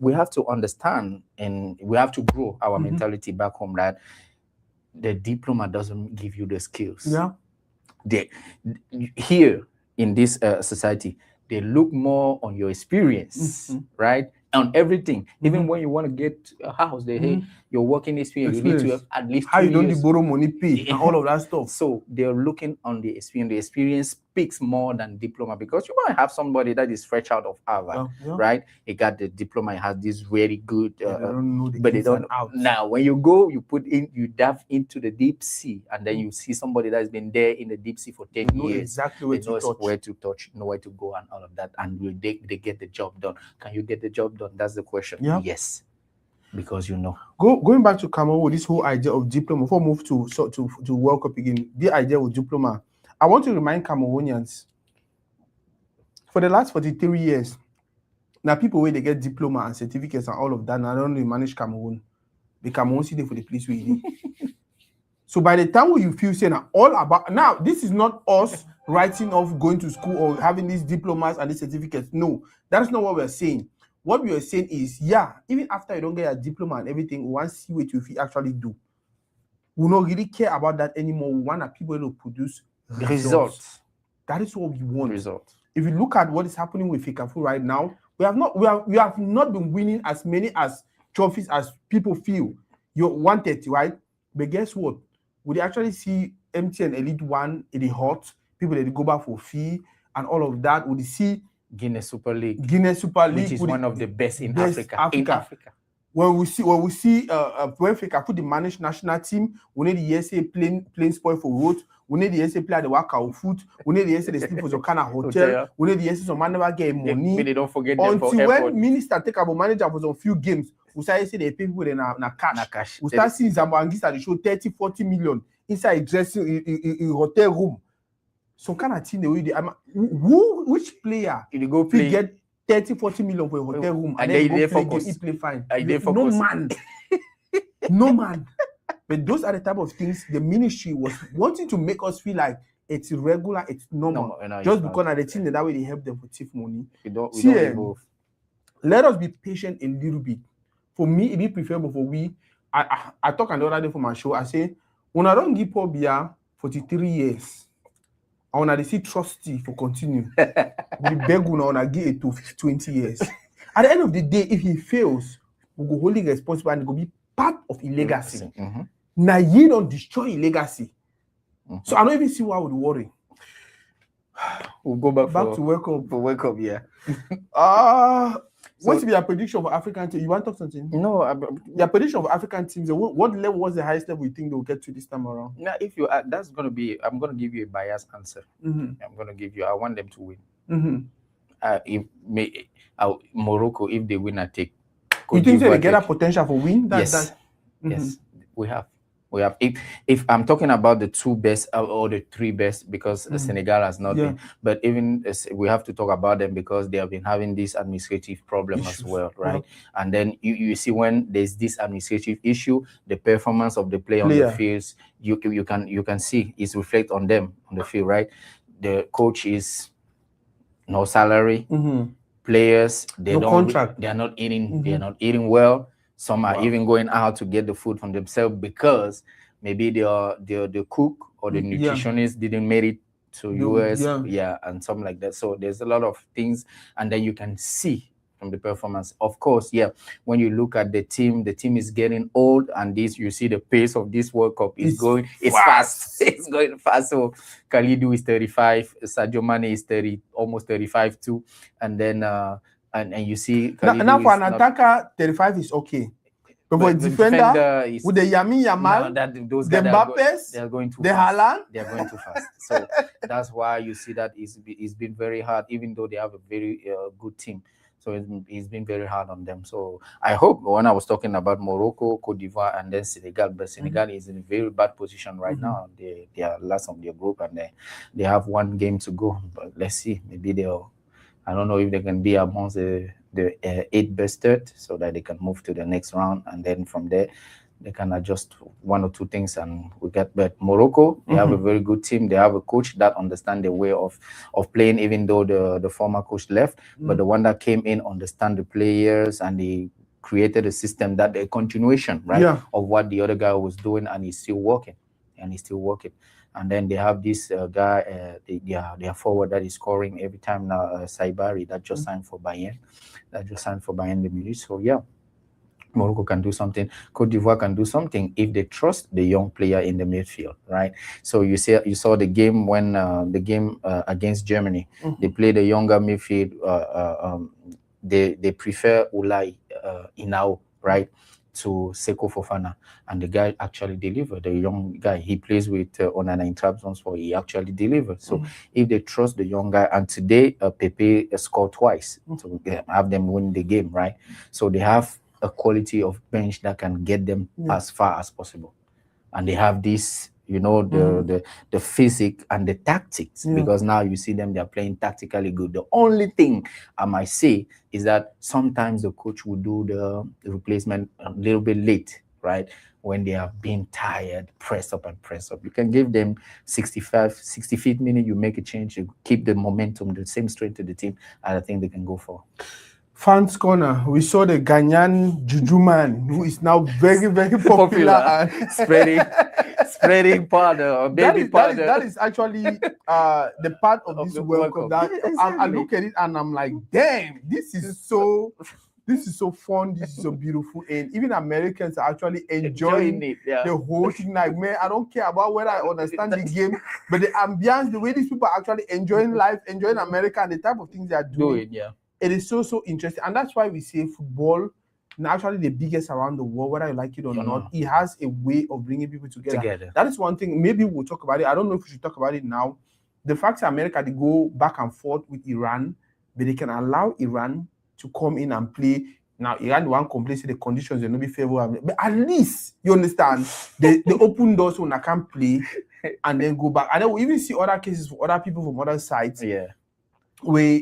we have to understand and we have to grow our mentality back home that the diploma doesn't give you the skills. Yeah. Here in this society, they look more on your experience, right? On everything. Even when you want to get a house, your working experience, you need to have at least 2 years. How you don't borrow money, pay, and all of that stuff. So they're looking on the experience. The experience speaks more than diploma because you might have somebody that is fresh out of Harvard, right? He got the diploma, he has this very good, but they don't. Now, when you go, you dive into the deep sea, and then you see somebody that's been there in the deep sea for 10 years. Exactly where to touch, know where to go, and all of that, and they get the job done. Can you get the job done? That's the question. Yeah. Yes. Because you know. Going back to Cameroon, this whole idea of diploma, before we move to World Cup again, the idea of diploma. I want to remind Cameroonians, for the last 43 years, now people where they get diploma and certificates and all of that, now don't really manage Cameroon. The Cameroon city for the place where you So by the time you feel saying all about now, this is not us writing off going to school or having these diplomas and these certificates. No, that's not what we're saying. What we are saying is, yeah, even after you don't get a diploma and everything, we want to see what you actually do. We don't really care about that anymore. We want people to produce results. That is what we want. Results. If you look at what is happening with Fecafoot right now, we have not been winning as many as trophies as people feel you wanted, right? But guess what? Would they actually see MTN Elite One in the hot? People that go back for fee and all of that. Would they see Guinness Super League, which is one of the best in Africa. In Africa. When we see when Fecafoot the managed national team, we need the SA playing spoil for road. We need the SA play at the workout foot. We need the SA they sleep for some kind of hotel. We need the SA some man never get money. They don't forget them until for when minister take about manager for some few games. We start say they pay people na cash. We start seeing Zambangista they show 30-40 million inside dressing in hotel room. Some kind of thing the way they which player you go play get 30-40 million for a hotel room and then go play fine. No man. No man. But those are the type of things the ministry was wanting to make us feel like it's irregular, it's normal. No, just because of the thing that way they help them for thief money. We don't let us be patient a little bit. For me, it be preferable for we. I talk another day for my show. I say, when I don't give Paul Biya 43 years, I want to see trusty for continue. We beg when I give it to 20 years. At the end of the day, if he fails, we go hold him responsible and it will be part of his legacy. Mm-hmm. Now you don't destroy his legacy. Mm-hmm. So I don't even see why I would worry. We'll go back to World Cup. For World Cup, yeah. What's your prediction for African team? You want to talk something? No. Your prediction for African teams. What level was the highest level you think they will get to this time around? Now, if you that's going to be, I'm going to give you a biased answer. Mm-hmm. I'm going to give you. I want them to win. Mm-hmm. Morocco, if they win, I take. You think they get a potential for win? Yes. Yes, we have. If I'm talking about the two best or the three best, because Senegal has not been, but even we have to talk about them because they have been having this administrative problem as well, right? And then you see when there's this administrative issue, the performance of the player on the fields, you can see it's reflect on them on the field, right? The coach is no salary, players they are not eating, they are not eating well. Some are even going out to get the food from themselves because maybe the cook or the nutritionist didn't make it to US, and something like that. So there's a lot of things, and then you can see from the performance. Of course, when you look at the team is getting old, and you see the pace of this World Cup is fast. It's going fast. So Kalidou is 35, Sadio Mane is almost 35 too, and then. And you see, now for an attacker, 35 is okay. But for a defender with the Yamin Yamal, the Mbappes, they are going too fast. Haaland, they are going too fast. So that's why you see that it's been very hard, even though they have a very good team. So it's been very hard on them. So I hope when I was talking about Morocco, Cote d'Ivoire, and then Senegal, but Senegal is in a very bad position right now. They are last of their group, and they have one game to go. But let's see, maybe I don't know if they can be amongst the 8 best third, so that they can move to the next round, and then from there they can adjust one or two things and we get back. Morocco, they have a very good team. They have a coach that understands the way of playing, even though the former coach left, but the one that came in understand the players, and they created a system that a continuation, right, of what the other guy was doing, and he's still working. And then they have this guy, their forward that is scoring every time now, Saibari, that just signed for Bayern. The Munich. So Morocco can do something. Cote d'Ivoire can do something if they trust the young player in the midfield, right? So you saw the game when against Germany, they played a younger midfield. They prefer Ulai Inao, right, to Seko Fofana, and the guy actually delivered. The young guy, he plays with Onana in Trabzonspor, he actually delivered. So if they trust the young guy, and today Pepe scored twice to have them win the game, right? So they have a quality of bench that can get them as far as possible, and they have this, the physics and the tactics, because now you see them, they're playing tactically good. The only thing I might say is that sometimes the coach will do the replacement a little bit late, right? When they have been tired, press up and press up. You can give them 65th minute, you make a change, you keep the momentum, the same strength to the team, and I think they can go for. Fans Corner, we saw the Ghanaian Juju man who is now very, very popular and spreading powder or baby powder. That is actually the part of this welcome that I look at it and I'm like, damn, this is so fun, this is so beautiful, and even Americans are actually enjoying it, the whole thing. Like, man, I don't care about whether I understand the game, but the ambience, the way these people are actually enjoying life, enjoying America, and the type of things they are doing. It is so interesting, and that's why we say football, actually the biggest around the world, whether you like it or not. It has a way of bringing people together. That is one thing. Maybe we'll talk about it. I don't know if we should talk about it now. The fact that America, they go back and forth with Iran, but they can allow Iran to come in and play. Now, Iran, the one complains the conditions will not be favorable, but at least you understand they open doors when I can play and then go back. And then we even see other cases for other people from other sides. Where,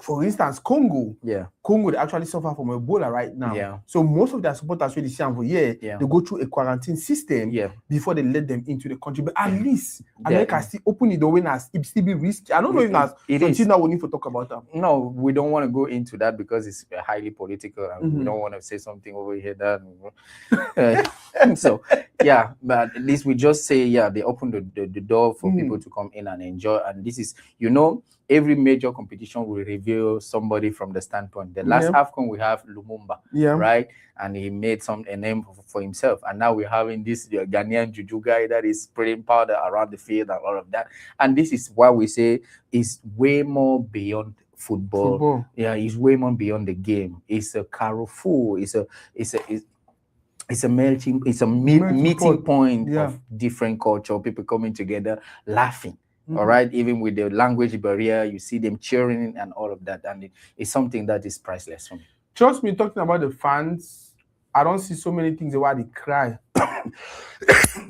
for instance, Congo, they actually suffer from Ebola right now. So most of their supporters really see for they go through a quarantine system before they let them into the country. But at least America still open it when it still be risky. I don't know if that's something that we need to talk about that. No, we don't want to go into that because it's highly political and we don't want to say something over here that so but at least we just say they open the door for people to come in and enjoy. And this is, every major competition will reveal somebody from the standpoint. The last AFCON we have Lumumba, right? And he made a name for himself. And now we're having this Ghanaian Juju guy that is spreading powder around the field and all of that. And this is why we say is way more beyond football. It's way more beyond the game. It's a carrefour. It's a melting. It's a meeting point of different culture. People coming together, laughing. All right, even with the language barrier, you see them cheering and all of that, and it's something that is priceless for me. Trust me, talking about the fans, I don't see so many things where they cry.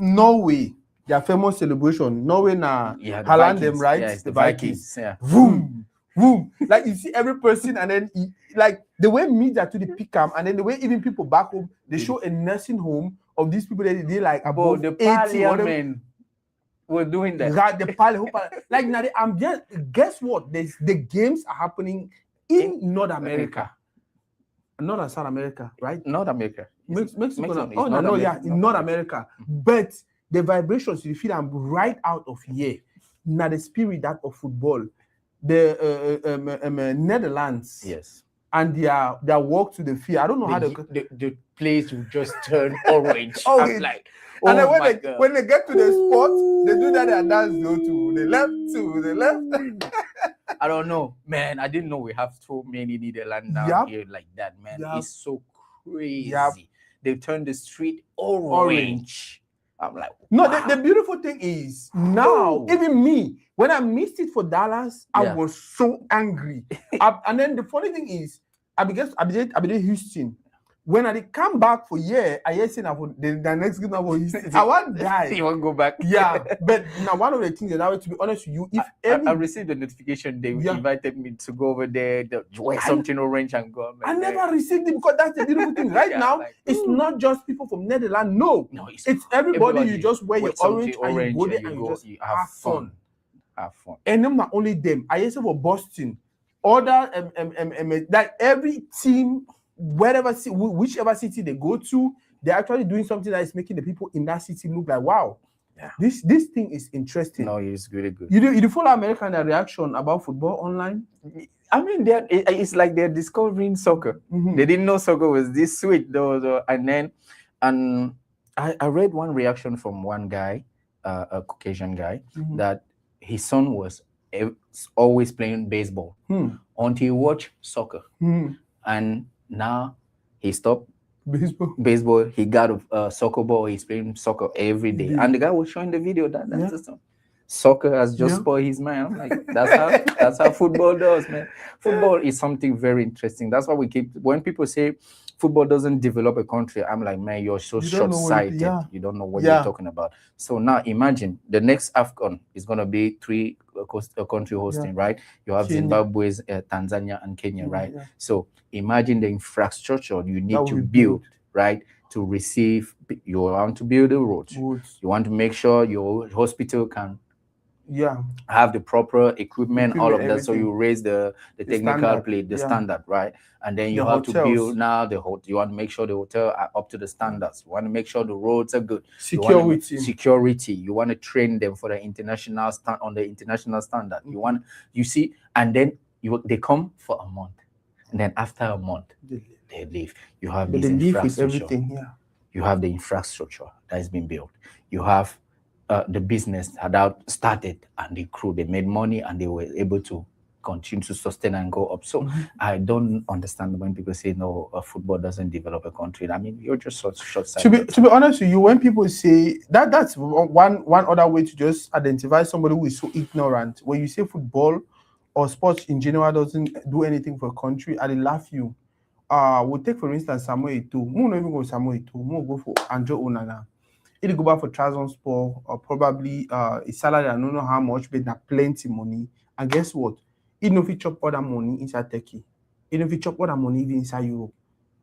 Norway, their famous celebration. Norway now, Haaland them, right? The Vikings. Boom, boom. Like you see every person, and then like the way media to the pick up, and then the way even people back home, they show a nursing home of these people that they like about the parliament. We're doing that. Like now the ambience. Guess what? The games are happening in North America. North and South America, right? North America. Mexico. In North America. But the vibrations you feel them right out of here. Now the spirit that of football. The Netherlands. Yes. And their walk to the field. I don't know how the place will just turn orange. I'm like. And then when they get to the spot, they do that and dance to the left. I don't know, man. I didn't know we have so many Netherlands down here like that, man. It's so crazy. They turn the street orange. I'm like, wow. No, the beautiful thing is now, even me, when I missed it for Dallas, I was so angry. And then the funny thing is, I did Houston. When I come back for I hear saying the next game I want Houston. I want die. You want to go back? Yeah, but now one of the things that I want to be honest with you, if I received the notification, they invited me to go over there, wear something orange and go. I never received it because that's the beautiful thing. Right now, it's not just people from Netherlands. No, it's everybody. You just wear your orange and you go there and you just have fun. Have fun. And then not only them, I used to for Boston, other like every team. Whichever city they go to, they're actually doing something that is making the people in that city look like, wow, this thing is interesting. No, it's really good. You follow American reaction about football online? I mean, it's like they're discovering soccer. They didn't know soccer was this sweet, though. And I read one reaction from one guy, a Caucasian guy, that his son was always playing baseball until he watched soccer. And now he stopped baseball. He got a soccer ball. He's playing soccer every day. And the guy was showing the video that's the song. Soccer has just spoiled his mind. I'm like, that's how football does, man. Football is something very interesting. That's why when people say football doesn't develop a country, I'm like, man, you're so short-sighted. You don't know what you're talking about. So now imagine the next AFCON is going to be 3 country hosting, right? You have Kenya. Zimbabwe, Tanzania, and Kenya, right? So imagine the infrastructure you need to build right? To receive, you want to build the roads. You want to make sure your hospital can have the proper equipment, all of that. So you raise the technical standard, plate, the standard, right? And then you The have to hotels. build now the hotel. You want to make sure the hotel are up to the standards. You want to make sure the roads are good. Security. You want to train them for the international on the international standard. You see, and then they come for a month, and then after a month they leave. You have this infrastructure. You have the infrastructure that has been built. You have the business had started, and the crew, they made money and they were able to continue to sustain and go up. So I don't understand when people say no, football doesn't develop a country. I mean, you're just short-sighted. To be honest with you, when people say that's one other way to just identify somebody who is so ignorant. When you say football or sports in general doesn't do anything for a country, I laugh you. We'll take for instance Samuel Eto'o. We not even go Samuel Eto'o. We'll go for Andre Onana. He'll go back for Trabzonspor, or probably a salary I don't know how much, but that plenty money. And guess what? He no fit chop all that money inside Turkey. He no fit chop all that money even inside Europe.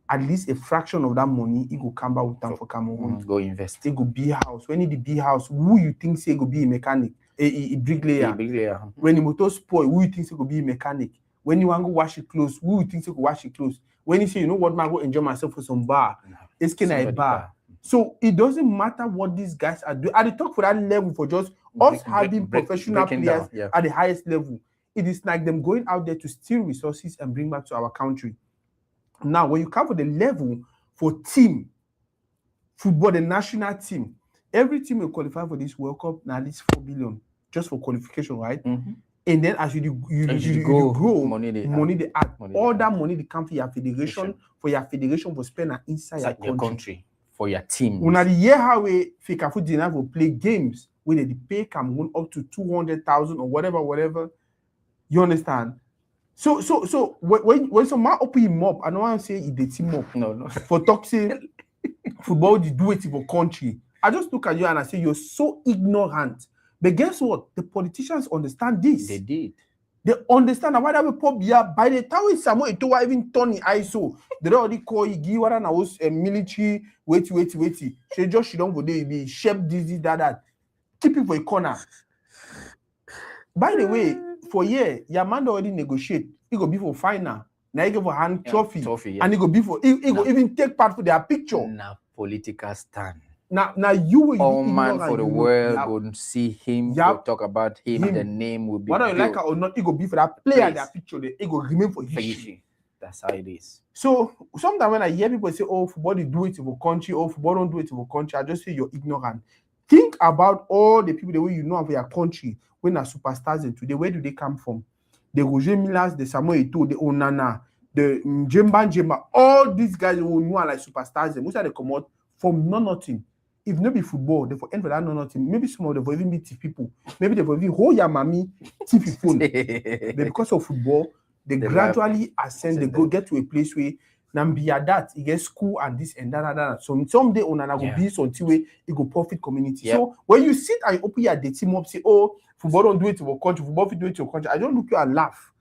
At least a fraction of that money, he go come back with them for Cameroon. Go invest. He go be house. When he be house, who you think say go be a mechanic? A bricklayer. When the motor spoil, who you think say go be a mechanic? When you want to go wash your clothes, who you think say go wash your clothes? When you say, you know what, man, go enjoy myself for some bar. It's kind of a bar. So it doesn't matter what these guys are doing. I talk for that level for just us having professional players at the highest level. It is like them going out there to steal resources and bring back to our country. Now, when you come for the level for team football, the national team, every team will qualify for this World Cup now at least 4 billion just for qualification, right? And then as you grow, money they add. All that money they come for your federation, for spending inside your country. For your team. When the year how we Fikafu Dinah will play games where they pay Cameroon up to 200,000 or whatever. You understand? So when some man open him up, I don't want to say he did team up. No. For talking football, they do it for country. I just look at you and I say you're so ignorant. But guess what? The politicians understand this. They did. They understand that why they pop here. By the time we Samuel Eto'o even turn the ISO, they already call you give one and was military. Wait. She don't go there. Be shape this, that. Keep it for a corner. By the way, for year, your man already negotiate. He go be for final. Now he go for hand trophy. And he go be for he go even take part for their picture. Now political stand. Now you all man for the world go see him, go talk about him. The name will be whether you like it or not, he go be for that player, their picture there, he go remain for history. That's how it is. So sometimes when I hear people say, oh, football they do it for country, oh, football don't do it for country, I just say you're ignorant. Think about all the people the way you know of your country when are superstars and today, where do they come from? The Roger Millers, the Samuel Eto'o, the Onana, the Njemba, all these guys who know are like superstars, and most of them come out from nothing. If not be football, they for end for that nothing. Maybe some of them will even be thief people. Maybe they will even hold your mommy thief phone. But because of football, they gradually ascend. They go get to a place where Nambia that he gets school and this and that. So someday Onana will be something where it go profit community. So when you sit and you open your team up, say, oh, football don't do it to your country, football do it to your country. I don't look you and laugh.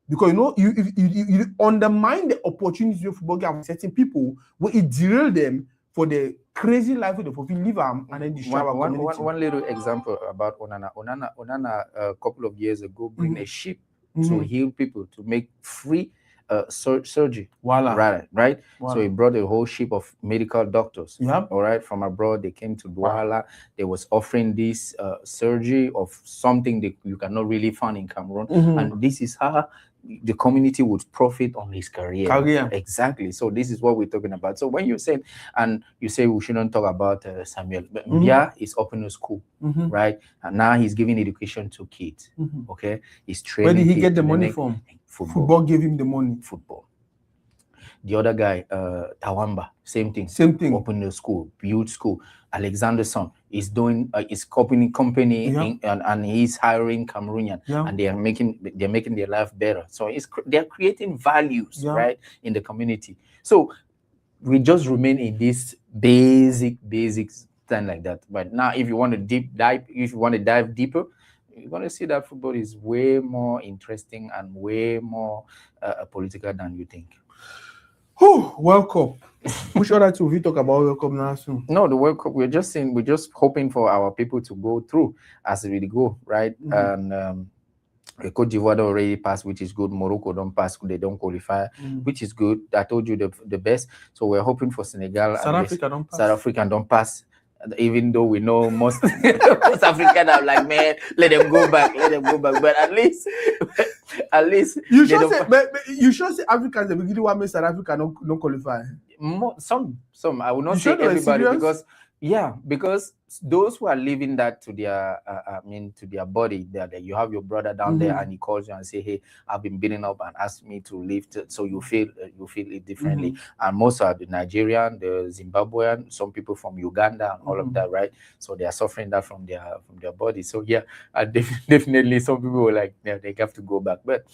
Because you know you undermine the opportunities of football game certain people where it derail them for the crazy life of the fulfill live and then destroy our community. One little example about Onana. Onana a couple of years ago bring a ship to heal people, to make free surgery. Voila. Right? So he brought a whole ship of medical doctors. Yep. All right, from abroad. They came to Douala. They was offering this surgery of something that you cannot really find in Cameroon. And this is how the community would profit on his career. Exactly. So this is what we're talking about. So when you say, and you say we shouldn't talk about Samuel, but Mbia is opening a school, right? And now he's giving education to kids. Okay, he's training. Where did he get the money from? Football gave him the money. Football. The other guy, Tawamba, same thing. Open a school, build school. Alexander Son is doing is opening company and he's hiring Cameroonian and they're making their life better. So they're creating values right in the community. So we just remain in this basic thing like that. But now, if you want to dive deeper, you're going to see that football is way more interesting and way more political than you think. World Cup. Which other two we talk about World Cup now soon? No, the World Cup. We're just hoping for our people to go through as we go, right? And Cote d'Ivoire already passed, which is good. Morocco don't pass, they don't qualify, which is good. I told you the best. So we're hoping for Senegal. South Africa don't pass. South Africa don't pass. Even though we know most African are like, man, let them go back. But at least you should say, you should say Africans the beginning one South Africa don't qualify. Some I will not say everybody because those who are leaving that to their to their body, that you have your brother down there and he calls you and say, hey, I've been beaten up and asked me to leave, so you feel it differently. And most are the Nigerian, the Zimbabwean, some people from Uganda and all of that, right? So they are suffering that from their body. So yeah, definitely some people were like, yeah, they have to go back. But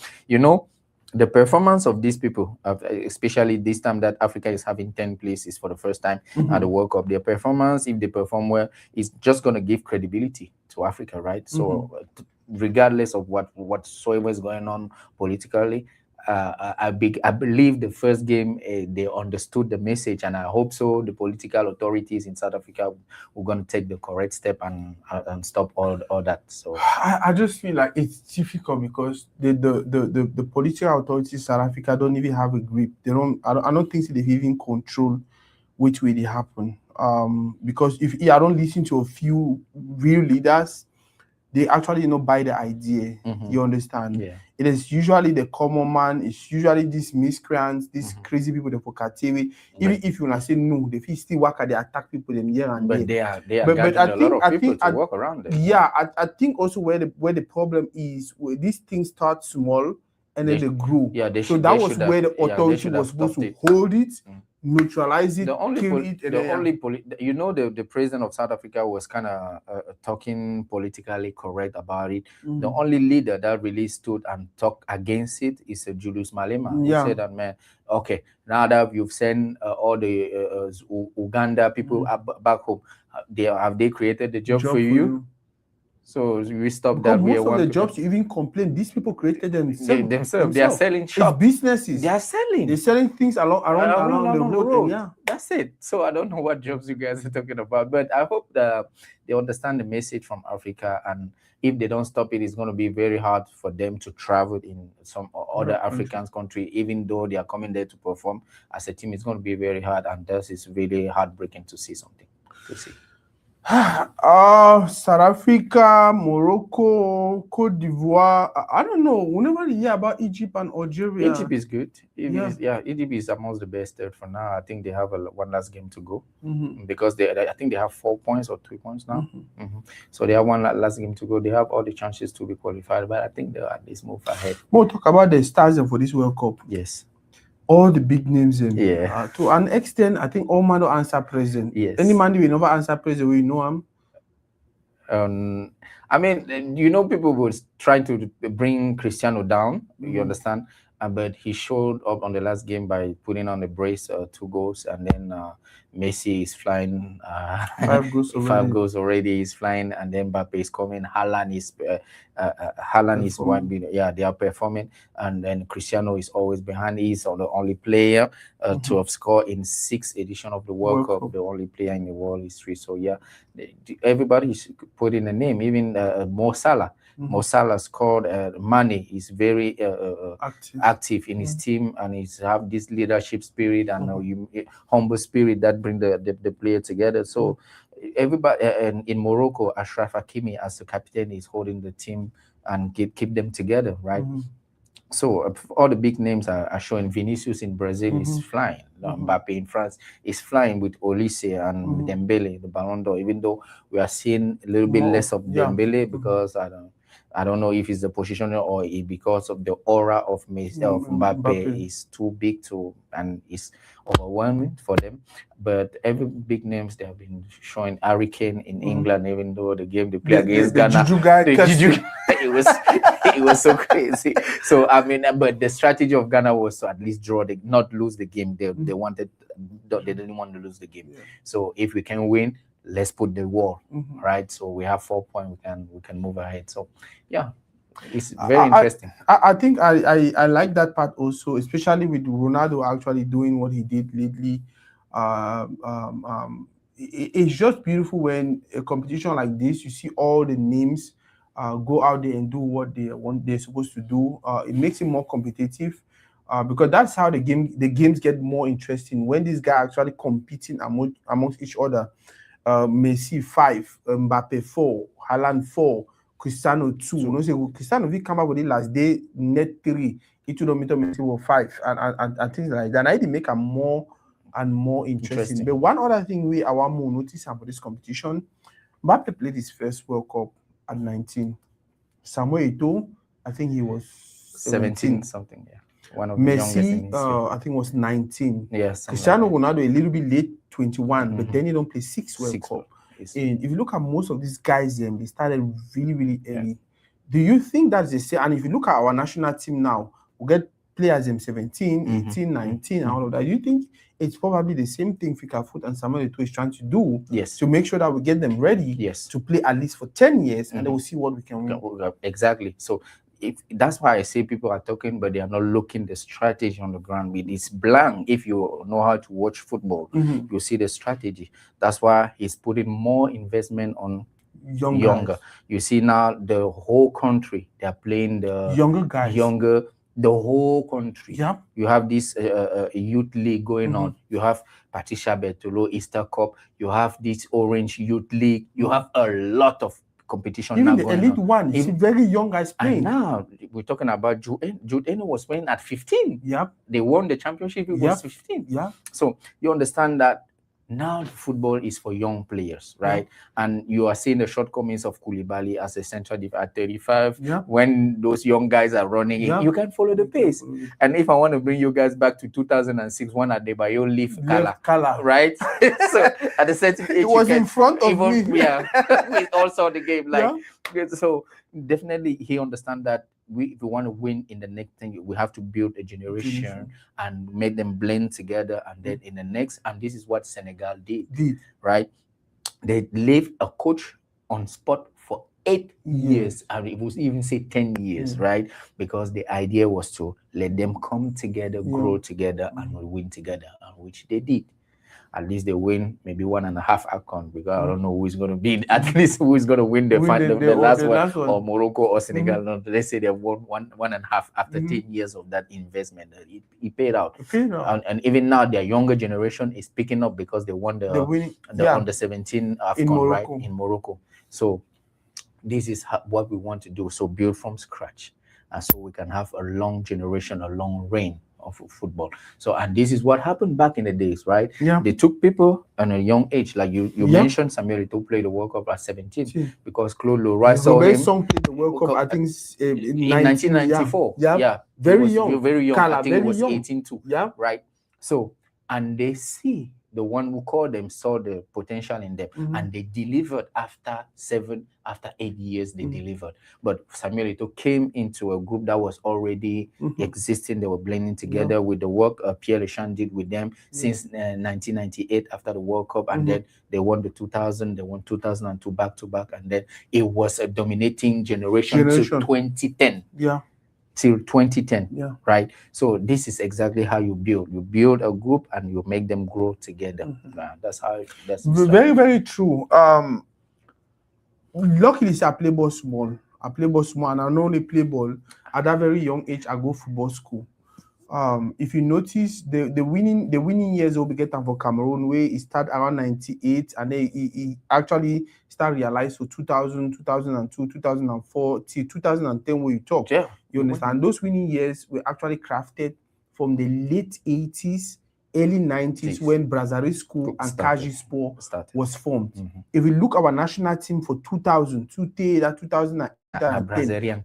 the performance of these people, especially this time that Africa is having 10 places for the first time at the World Cup, their performance, if they perform well, is just going to give credibility to Africa, right? So regardless of whatsoever is going on politically, I believe the first game they understood the message, and I hope so. The political authorities in South Africa were going to take the correct step and stop all that. So I just feel like it's difficult because the political authorities in South Africa don't even have a grip. They don't. I don't think they even control which way they happen. Because if I don't listen to a few real leaders, they actually buy the idea. You understand? Yeah. It is usually the common man. It's usually these miscreants, these crazy people, the Pokatewe. Even if you want to say no, they still work at they attack people them here and but there. They are but I think, a lot of people to walk around there. Yeah, I think also where the problem is, where these things start small and then they grow. Yeah, so that was where the authority was supposed to hold it. Neutralize it, kill it. The president of South Africa was kind of talking politically correct about it. The only leader that really stood and talked against it is Julius Malema. He said that, man, okay, now that you've sent all the Uganda people back home, have they created the job for you? So we stopped that. Most of the jobs you even complain, these people created themselves. They are selling shops. It's businesses. They are selling. They're selling things around the road. Yeah, that's it. So I don't know what jobs you guys are talking about, but I hope that they understand the message from Africa, and if they don't stop it, it's going to be very hard for them to travel in some other African country, even though they are coming there to perform as a team. It's going to be very hard, and this is really heartbreaking to see something. South Africa, Morocco, Cote d'Ivoire. I don't know. Whenever you hear about Egypt and Algeria, Egypt is good. Egypt is amongst the best for now. I think they have one last game to go because I think they have 4 points or 3 points now. So they have one last game to go. They have all the chances to be qualified, but I think they'll at least move ahead. We'll talk about the stars for this World Cup. Yes. All the big names to an extent, I think all man will answer present. Yes. Any man will never answer present, we know him. I mean, people were trying to bring Cristiano down, you understand? But he showed up on the last game by putting on the brace, 2 goals, and then Messi is flying. 5 goals already. 5 goals already. He's flying, and then Mbappe is coming. Haaland is one. They are performing, and then Cristiano is always behind. He's the only player to have scored in 6 edition of the World Cup. The only player in the world history. So everybody is putting a name. Even Mo Salah. Mo Salah scored. Mane is very active in his team, and he's have this leadership spirit and humble spirit that bring the player together. So everybody in Morocco, Achraf Hakimi as the captain is holding the team and keep them together, right? So all the big names are showing. Vinicius in Brazil is flying. Mbappe in France is flying with Olise and Dembele, the Ballon d'Or. Even though we are seeing a little bit less of Dembele because I don't know if it's the position or because of the aura of Mbappe is too big and is overwhelming for them. But every big names they have been showing. Harry Kane in England, even though the game they play against Ghana, it was so crazy. So I mean, but the strategy of Ghana was to at least not lose the game. They didn't want to lose the game. So if we can win, let's put the wall, right? So we have 4 points. We can move ahead. So it's very interesting. I think I like that part also, especially with Ronaldo actually doing what he did lately. It's just beautiful when a competition like this, you see all the names go out there and do what they're supposed to do. It makes it more competitive. Because that's how the games get more interesting when these guys actually competing amongst each other. Messi 5, Mbappe 4, Haaland 4, Cristiano 2. You know, say Cristiano will come up with the last day net 3. It will meet Messi with 5 and things like that. And it make a more and more interesting. But one other thing we our more notice about this competition, Mbappe played his first World Cup at 19. Samuel Eto'o, I think he was 17 something. Yeah. One of Messi, the youngest in history. I think was 19. Yes. Cristiano Ronaldo a little bit late 21, but then he don't play 6 World Cup. And if you look at most of these guys, they started really, really early. Yeah. Do you think that's the same? And if you look at our national team now, we get players 17, 18, 19, and all of that. Do you think it's probably the same thing Fika Foot and Samuel Eto'o is trying to do? Yes. To make sure that we get them ready to play at least for 10 years, and then we'll see what we can win. Exactly. So that's why I say people are talking, but they are not looking the strategy on the ground. It's blank. If you know how to watch football, you see the strategy. That's why he's putting more investment on younger. You see now the whole country, they are playing the younger guys. The whole country. Yeah. You have this youth league going on. You have Patricia Bertolo Easter Cup. You have this Orange Youth League. You have a lot of competition. Even now the going elite on. one, you see very young guys playing. And now we're talking about Jude Eno was playing at 15. Yep. They won the championship. He was 15. Yeah. So you understand that now football is for young players, right? And you are seeing the shortcomings of Koulibaly as a central defender at 35. When those young guys are running, you can follow the pace. And if I want to bring you guys back to 2006, one at Adebayo leave Kala, right? So at the certain age, it was in front of me. Yeah, we all saw the game. So definitely he understands that if we want to win in the next thing, we have to build a generation and make them blend together. And then in the next, and this is what Senegal did. Right? They leave a coach on spot for 8 years, and it was even say 10 years, right? Because the idea was to let them come together, grow together, and win together, and which they did. At least they win maybe 1.5 AFCON, because I don't know who is going to be, at least who is going to win the last one, or Morocco or Senegal. No, let's say they won 1.5 after 10 years of that investment. It paid out. And even now, their younger generation is picking up because they won the under 17 AFCON, right, in Morocco. So this is what we want to do. So build from scratch, and so we can have a long generation, a long reign of football. So, and this is what happened back in the days, right? They took people at a young age, like you mentioned. Samuel Eto'o played the World Cup at 17 because Claude Leroy saw him. Played the World Cup, I think, in 1994. Very young. Very young. Kala, I think it was 18 too. Right. So, and they see the one who called them saw the potential in them, and they delivered after 8 years. They delivered. But Samuel Eto'o came into a group that was already existing. They were blending together with the work Pierre Lechan did with them since 1998 after the World Cup, and then they won the 2000. They won 2002 back to back, and then it was a dominating generation. To 2010. Till 2010, right? So this is exactly how you build. You build a group and you make them grow together. That's how. That's very, very true. Luckily, I play ball small. And I not only play ball at that very young age. I go football school. If you notice, the winning years will be getting for Cameroon, where it started around 98, and then he actually started realize for 2000, 2002, 2004 till 2010 where you talk. You understand? Those winning years were actually crafted from the late 80s, early 90s when Brasserie School and Kaji Sport was formed. If we look at our national team for 2000, 2010, Brasserie and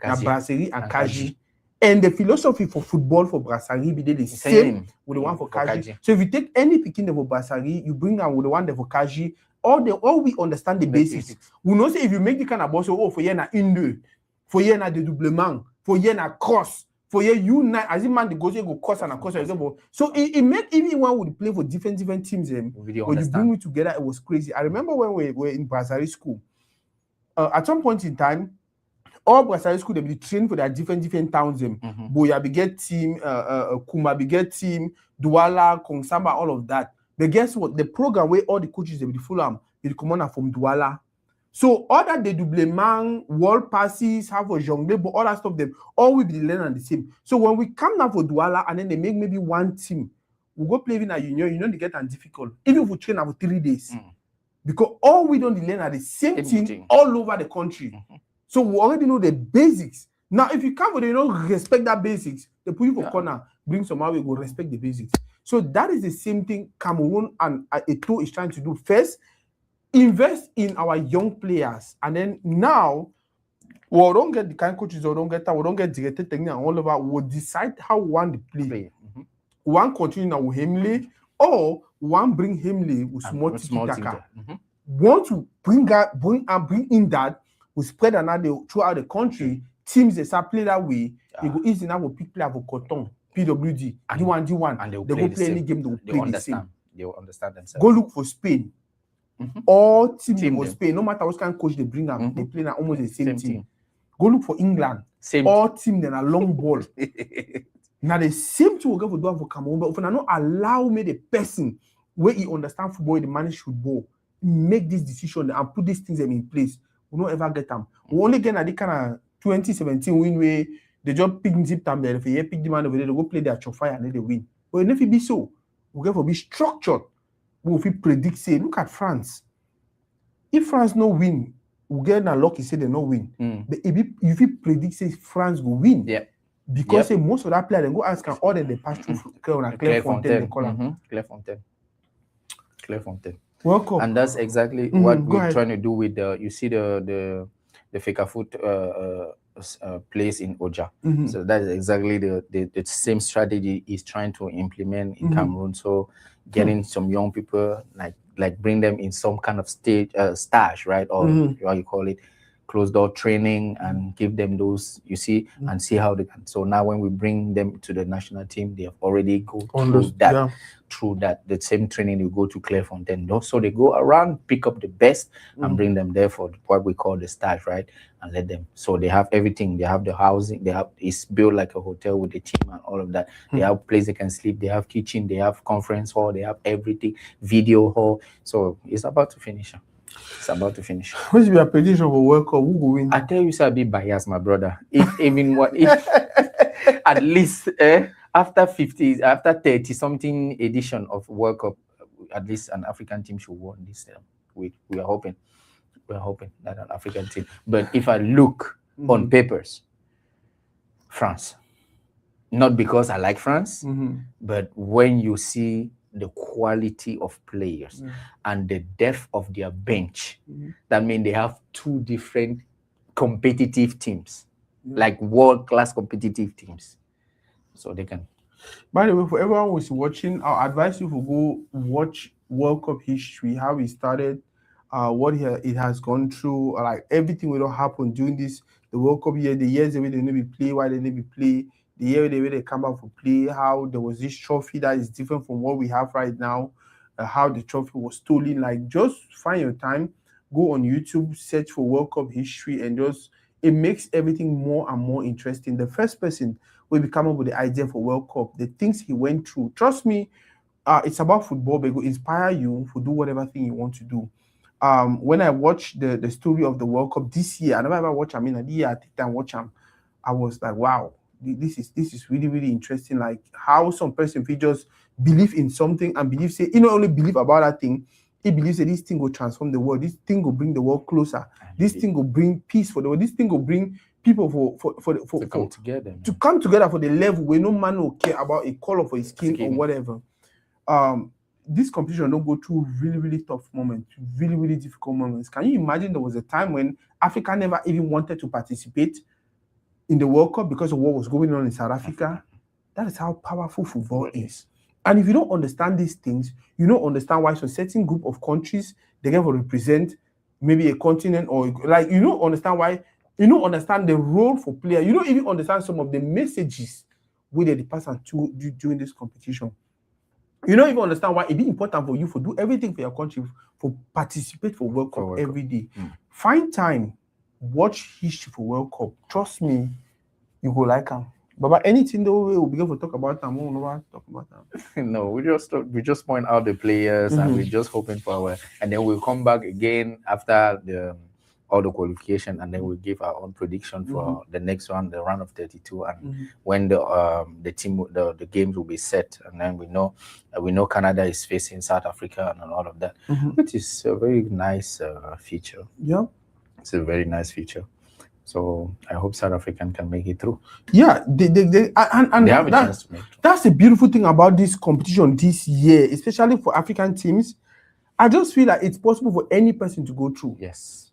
Kaji. And the philosophy for football for Brasserie be the same with the one for Kaji. So if you take any picking for Brasserie, you bring out with the one for Kaji, all we understand the basics. We know say if you make the kind of ball, so for you na une, for you na dédoublement, for you na cross, for you na as a man the goes go cross and a cross example. So it made everyone would play for different teams. When you bring it together, it was crazy. I remember when we were in Brasserie School. At some point in time, all Brasserie School they be trained for their different towns. Boya be get team, Kuma be get team, Douala, Kongsamba, all of that. But guess what? The program where all the coaches they will follow the commander from Douala. So all that they man, world passes, have a jongle, but all that stuff, them all will be learning the same. So when we come now for Douala and then they make maybe one team, we go play in a union, they get difficult. Even if we train for 3 days. Because all we don't learn are the same thing all over the country. So we already know the basics. Now, if you come for they don't respect that basics, they put you for corner, bring some we go respect the basics. So that is the same thing Cameroon and Eto'o is trying to do. First, invest in our young players, and then now we don't get the kind of coaches, we don't get directed technique and all over. We'll decide how we want to play. One continue now with Hemley, or one bring Hemley with small tiki-taka. Want to bring in that, we spread another throughout the country. Teams they start play that way. They go easy now with pick player for Cotton, PWD, D1, and they go play any game. They will play the same. They will understand themselves. Go look for Spain. All teams for Spain, no matter what kind of coach they bring them, they play now almost the same team. Go look for England. All team then a long ball. Now the same thing we go for do for Cameroon, but if I not allow me the person where he understand football, the manage football, make this decision and put these things in place, we don't ever get them. We only get at the kind of 2017 win where they just pick zip them there. If you pick the man over there, they go play their fire and then they win. But if it be so, we get for be structured. We will predict, say, look at France. If France no win, we get a lucky say they no win. But if you predict, say France will win. Yeah. Because say most of that player then go ask can order the pass through Clairefontaine. Clairefontaine. Welcome. And that's exactly what we're trying to do with the. You see the Fecafoot place in Oja. So that is exactly the same strategy is trying to implement in Cameroon. So getting some young people like bring them in some kind of stage, right? Or what you call it, closed door training, and give them those, you see, and see how they can. So now when we bring them to the national team, they have already go through that the same training you go to Clairefontaine. So they go around, pick up the best and bring them there for what we call the stage, right? And let them. So they have everything. They have the housing. It's built like a hotel with the team and all of that. They have place they can sleep. They have kitchen. They have conference hall. They have everything, video hall. So it's about to finish. It's about to finish. What's your prediction for World Cup? Who will win? I tell you, sir, be biased, my brother. If at least after 30 something edition of World Cup, at least an African team should win this. We are hoping that an African team. But if I look on papers, France. Not because I like France, but when you see the quality of players and the depth of their bench, that means they have two different competitive teams, like world-class competitive teams. So they can. By the way, for everyone who's watching, I'll advise you to go watch World Cup history, how it started, what it has gone through, like everything will happen during the World Cup year, the years they maybe play, why they maybe play, the year they come out for play, how there was this trophy that is different from what we have right now, how the trophy was stolen. Like, just find your time, go on YouTube, search for World Cup history, and it makes everything more and more interesting. The first person will be come up with the idea for World Cup, the things he went through. Trust me, it's about football, but it will inspire you to do whatever thing you want to do. When I watched the story of the World Cup this year, I never ever watched them. The year I take time watch them, I was like, wow, this is really, really interesting. Like how some person will just believe in something and believe, say, he not only believe about that thing, he believes that this thing will transform the world. This thing will bring the world closer. This thing will bring peace for the world. This thing will bring people to come together for the level where no man will care about a color for his skin or whatever. This competition don't go through really, really tough moments, really, really difficult moments. Can you imagine there was a time when Africa never even wanted to participate in the World Cup because of what was going on in South Africa? That is how powerful football is. And if you don't understand these things, you don't understand why some certain group of countries, they can represent maybe a continent, or like you don't understand why, you don't understand the role for players. You don't even understand some of the messages where they pass on during this competition. You don't even understand why it be important for you to do everything for your country, for participate for World Cup every day. Find time, watch history for World Cup. Trust me, you go like them. But anything though, we'll be able to talk about them. We'll never talk about them. No, we just point out the players and we're just hoping for our, and then we'll come back again after the all the qualification, and then we'll give our own prediction for the next round, the round of 32, and when the team the games will be set, and then we know Canada is facing South Africa and all of that, which is a very nice feature. Yeah, it's a very nice feature. So I hope South African can make it through. Yeah, they have a chance to make it. That's the beautiful thing about this competition this year, especially for African teams. I just feel like it's possible for any person to go through. Yes.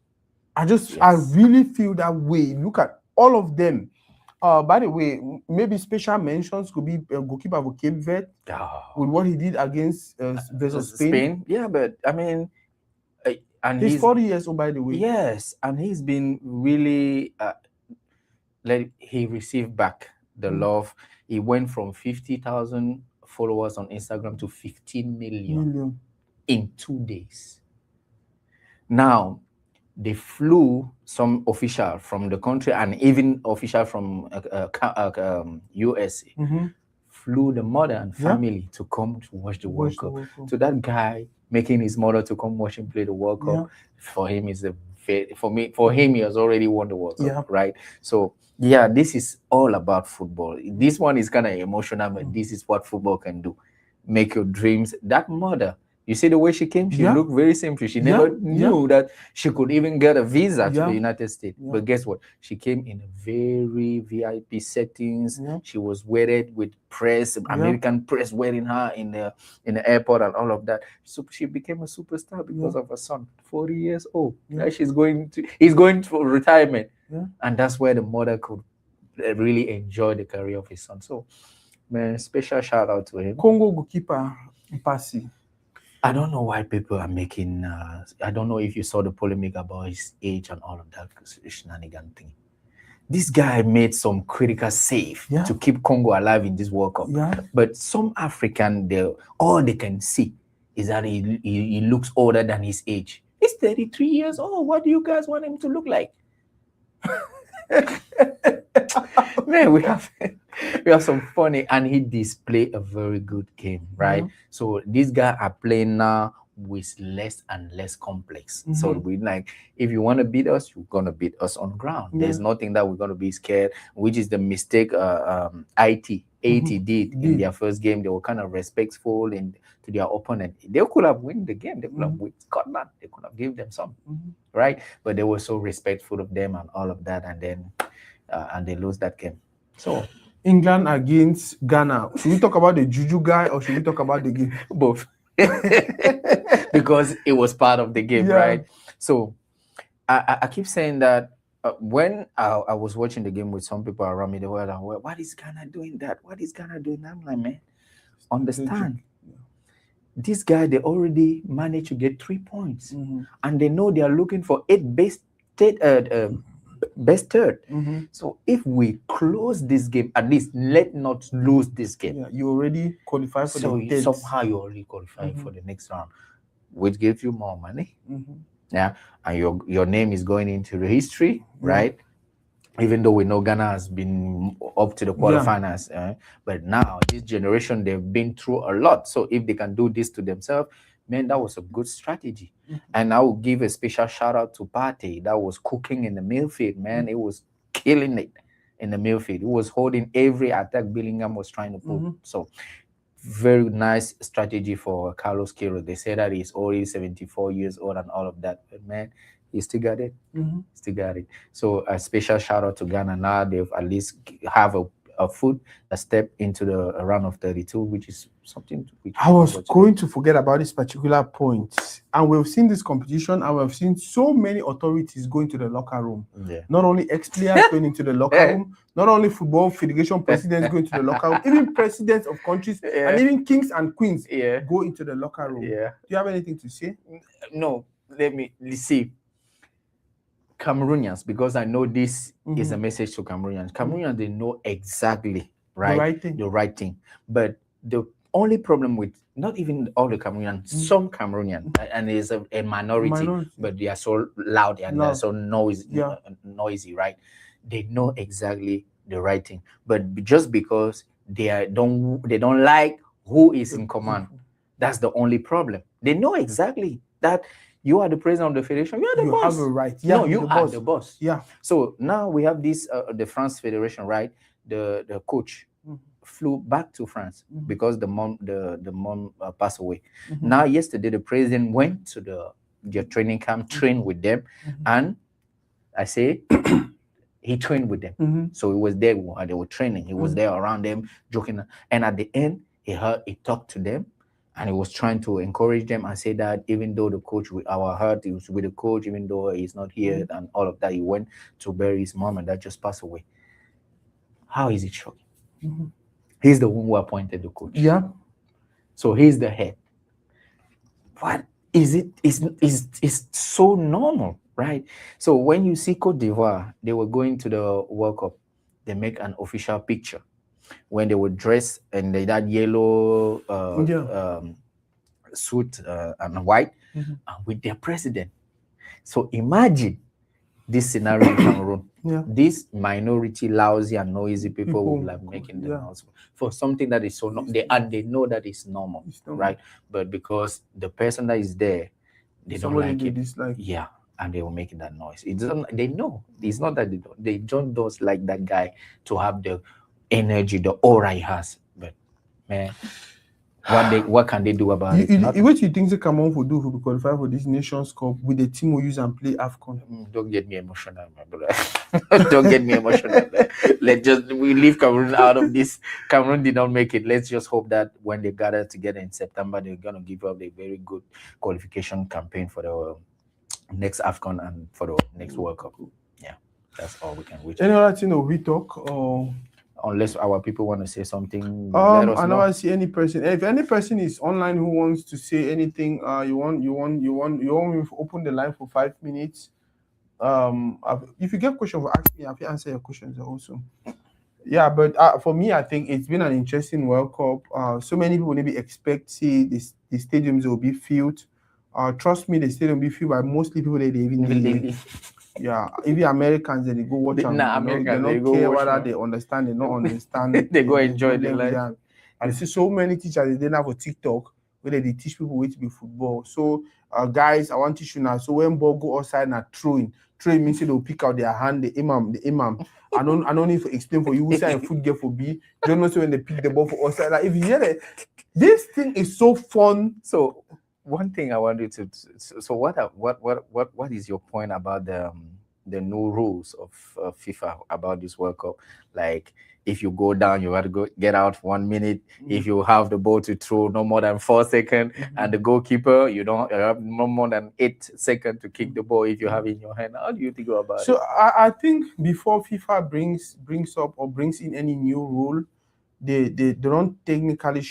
I really feel that way. Look at all of them. By the way, maybe special mentions could be goalkeeper for Cape Verde with what he did against versus Spain. Yeah, but I mean, and he's 40 years old, by the way. Yes, and he's been really he received back the love. He went from 50,000 followers on Instagram to 15 million in 2 days. Now, they flew some official from the country and even official from USA, flew the mother and family to come to watch the World Cup. So that guy making his mother to come watch him play the World Cup, for him is for him he has already won the World Cup, right? So yeah, this is all about football. This one is kind of emotional, but this is what football can do. Make your dreams. That mother, you see the way she came? She looked very simple. She never knew that she could even get a visa to the United States. But guess what? She came in a very VIP settings. She was wedded with press, American press wearing her in the airport and all of that. So she became a superstar because of her son, 40 years old. Now he's going to retirement. And that's where the mother could really enjoy the career of his son. So, man, special shout out to him. Congo goalkeeper Mpasi. I don't know why people are making. I don't know if you saw the polemic about his age and all of that shenanigan thing. This guy made some critical save to keep Congo alive in this World Cup. But some African, all they can see is that he looks older than his age. He's 33 years old. What do you guys want him to look like? Man, we have some funny, and he displayed a very good game, right? So these guys are playing now with less and less complex. So we if you want to beat us, you're gonna beat us on ground. There's nothing that we're gonna be scared, which is the mistake IT did in their first game. They were kind of respectful to their opponent. They could have won the game. They could have won Scotland. They could have given them some, right? But they were so respectful of them and all of that, and then and they lose that game. So England against Ghana. Should we talk about the Juju guy or should we talk about the game? Both. Because it was part of the game, right? So I keep saying that when I was watching the game with some people around me, they were like, "What is Ghana doing that? What is Ghana doing?" I'm like, man, understand. This guy, they already managed to get 3 points, and they know they are looking for 8 best third. So if we close this game, at least let not lose this game. You already qualify for the somehow you already qualify for the next round, which gives you more money. And your name is going into the history, right? Even though we know Ghana has been up to the quarterfinals, but now this generation, they've been through a lot. So if they can do this to themselves, man, that was a good strategy. And I will give a special shout out to Partey. That was cooking in the midfield, man. It was killing it in the midfield. It was holding every attack Bellingham was trying to put. So very nice strategy for Carlos Queiroz. They say that he's already 74 years old and all of that, but man, he still got it. Still got it. So a special shout out to Ghana. Now they've at least have a foot, a step into the round of 32, which is something which I was going to forget about this particular point. And we've seen this competition, and we've seen so many authorities going to the locker room. Not only ex-players going into the locker room, not only football federation presidents going to the locker room, even presidents of countries and even kings and queens go into the locker room. Do you have anything to say? No, let's see. Cameroonians, because I know this is a message to Cameroonians. Cameroonians, they know exactly the right thing. But the only problem with not even all the Cameroonians, some Cameroonians, and there's a minority, but they are so loud and they're so noisy, right? They know exactly the right thing. But just because they don't like who is in command, that's the only problem. They know exactly that you are the president of the federation. You are the You boss. have a right. No, you're you are the boss. Yeah. So now we have this the France Federation, right? The coach flew back to France because the mom passed away. Now yesterday the president went to their training camp, trained with them, and I say he trained with them. So he was there while they were training. He was there around them, joking, and at the end he talked to them. And he was trying to encourage them and say that even though the coach, our heart is with the coach, even though he's not here and all of that, he went to bury his mom and that just passed away. How is it shocking? He's the one who appointed the coach. Yeah. So he's the head. What is it? It's so normal, right? So when you see Cote d'Ivoire, they were going to the World Cup, they make an official picture. When they were dressed in that yellow suit and white with their president. So imagine this scenario in Cameroon. This minority, lousy and noisy people will like making the announcement for something that is so they know that it's normal, right? But because the person that is there, they don't like it. Dislike. Yeah. And they were making that noise. It doesn't. They know. It's not that they don't. They don't like that guy to have the energy, the aura he has. But man, what can they do about it? What you think the Cameroon will do to qualify for this Nations Cup with the team we use and play AFCON? Don't get me emotional, my brother. Don't get me emotional. We leave Cameroon out of this. Cameroon did not make it. Let's just hope that when they gather together in September, they're gonna give up a very good qualification campaign for the next AFCON and for the next World Cup. Yeah, that's all we can wish. Any other thing we talk or? Unless our people want to say something, I never see any person. If any person is online who wants to say anything, you want me to open the line for 5 minutes. If you get questions, ask me. I will answer your questions also. Yeah, but for me, I think it's been an interesting World Cup. So many people maybe expect the stadiums will be filled. Trust me, the stadium will be filled by mostly people that they even yeah, even Americans they go watch them. They don't care whether they understand, they don't understand. They go enjoy the life. And I see so many teachers they have a TikTok where they teach people way to be football. So guys, I want to teach you now. So when ball go outside and throwing means they'll pick out their hand, the imam. I don't need to explain for you who say foot get for B. Don't know so when they pick the ball for outside. Like if you hear it, this thing is so fun. So one thing I wanted to so what is your point about the new rules of FIFA about this World Cup? Like if you go down, you have to go get out 1 minute. If you have the ball to throw, no more than 4 seconds, and the goalkeeper, you don't have no more than 8 seconds to kick the ball if you have it in your hand. How do you think about it? So I think before FIFA brings up or brings in any new rule, they don't technically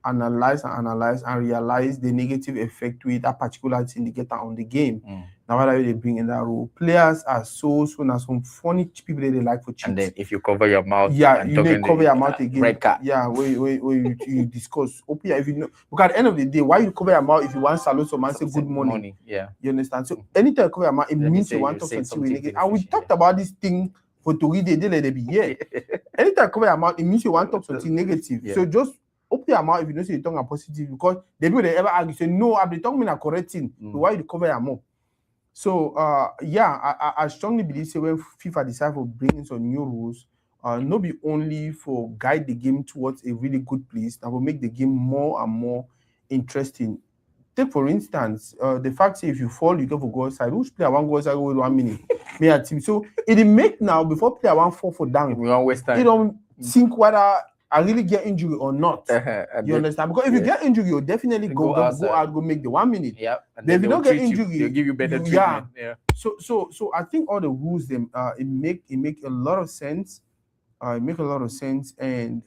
analyze and realize the negative effect with that particular indicator on the game. Now what are they bring in that rule? Players are so some funny people that they like for cheats. And then if you cover your mouth, you may cover your mouth again. Red card. Yeah, where you discuss. If you know, because at the end of the day, why you cover your mouth if you want salute someone say good morning? Yeah, you understand. So anytime you cover your mouth, it means you want to talk something negative. And we talked about this thing for Toride, they let it be here. Anytime you cover your mouth, it means you want to talk something negative. Yeah. So just open your mouth if you don't say you're talking positive, because the people they ever argue say no, I've been talking a correct thing. So why you cover your mouth? So I strongly believe say when FIFA decide for bringing some new rules, not be only for guide the game towards a really good place, that will make the game more and more interesting. Take for instance, the fact say if you fall, you go for goal side. Which player one goal side with 1 minute? Me a team. So it make now before player one fall for down. We don't waste time. You don't think whether I really get injury or not. You understand? Because if you get injury, you'll definitely go out, go make the 1 minute. Yeah. But if you don't get injury, they'll give you better treatment. Yeah. So I think all the rules them it make a lot of sense. It make a lot of sense, and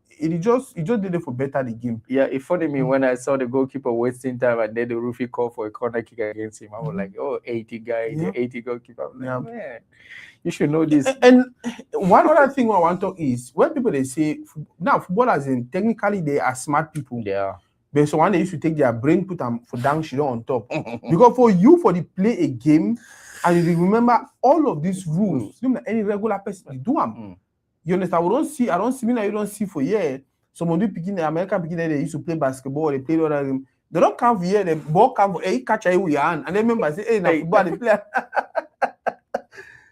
it just did it for better the game. Yeah, it funny me when I saw the goalkeeper wasting time and then the referee called for a corner kick against him. I was like, oh, 80 guy, the 80 goalkeeper. Like, man, you should know this. And one other thing I want to talk is when people they say now footballers technically they are smart people. Yeah. But so when they used to take their brain, put them for down shit on top. Because for the play a game and you remember all of these rules, any regular person do them. You understand? I don't see me now. You don't see for year. Someone do picking the American picking they used to play basketball. They play other game. They don't come for here. The ball come for hey catch it with your hand, and then remember say hey now football they play.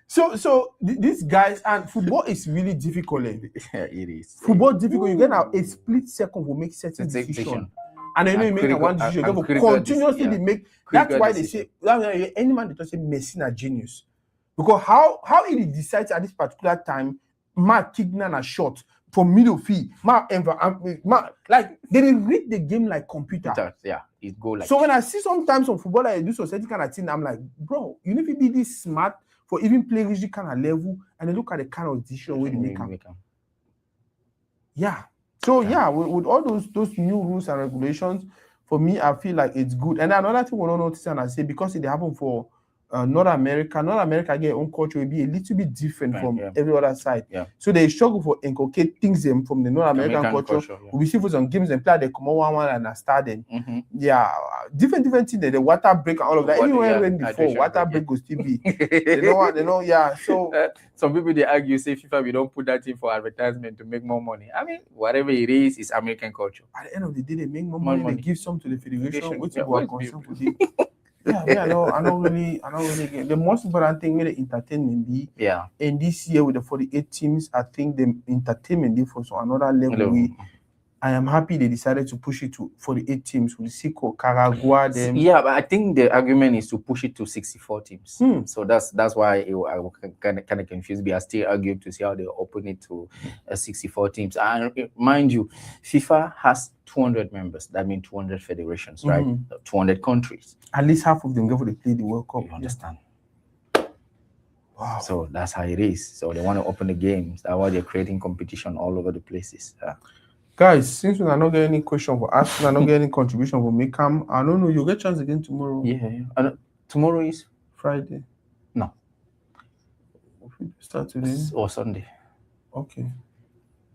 So these guys and football is really difficult. Yeah, it is. Football difficult. You get a split second to make certain decision. And then you make one decision. You continuously they make. That's why they say any man that does say Messi a genius. Because how he decides at this particular time, Mark kicking a shot from middle field, like they read the game like computer. Yeah, it go like. So when I see sometimes some footballer do certain kind of thing, I'm like, bro, you need to be this smart for even playing this kind of level, and then look at the kind of decision where they make them. Yeah. So yeah, with all those new rules and regulations, for me, I feel like it's good. And another thing we don't notice, and I say because it happened for North America get their own culture will be a little bit different from every other side. Yeah. So they struggle for inculcate things them from the North American culture. We see for some games and play they come on one and are starting. Yeah, different things. The water break and all of that. Anywhere when before water break will still be. They know. Yeah. So some people they argue say FIFA we don't put that in for advertisement to make more money. I mean, whatever it is, it's American culture. At the end of the day, they make more money. They give some to the federation, which is what concern for them. Yeah, I know really. The most important thing with the entertainment be. Yeah. And this year with the 48 teams, I think the entertainment differs on another level. I am happy they decided to push it to 48 teams with Siko, Caragua, them. Yeah, but I think the argument is to push it to 64 teams. So that's why I was kind of confused. We are still arguing to see how they open it to 64 teams. And mind you, FIFA has 200 members. That means 200 federations, right? 200 countries. At least half of them go for the play the World Cup. You understand? Wow. So that's how it is. So they want to open the games. That's why they're creating competition all over the places. Guys, since we are not getting any question for us, we are not getting any contribution for Mikam. I don't know. You'll get a chance again tomorrow. Yeah. Tomorrow is Friday. No. Start today or Sunday. Okay.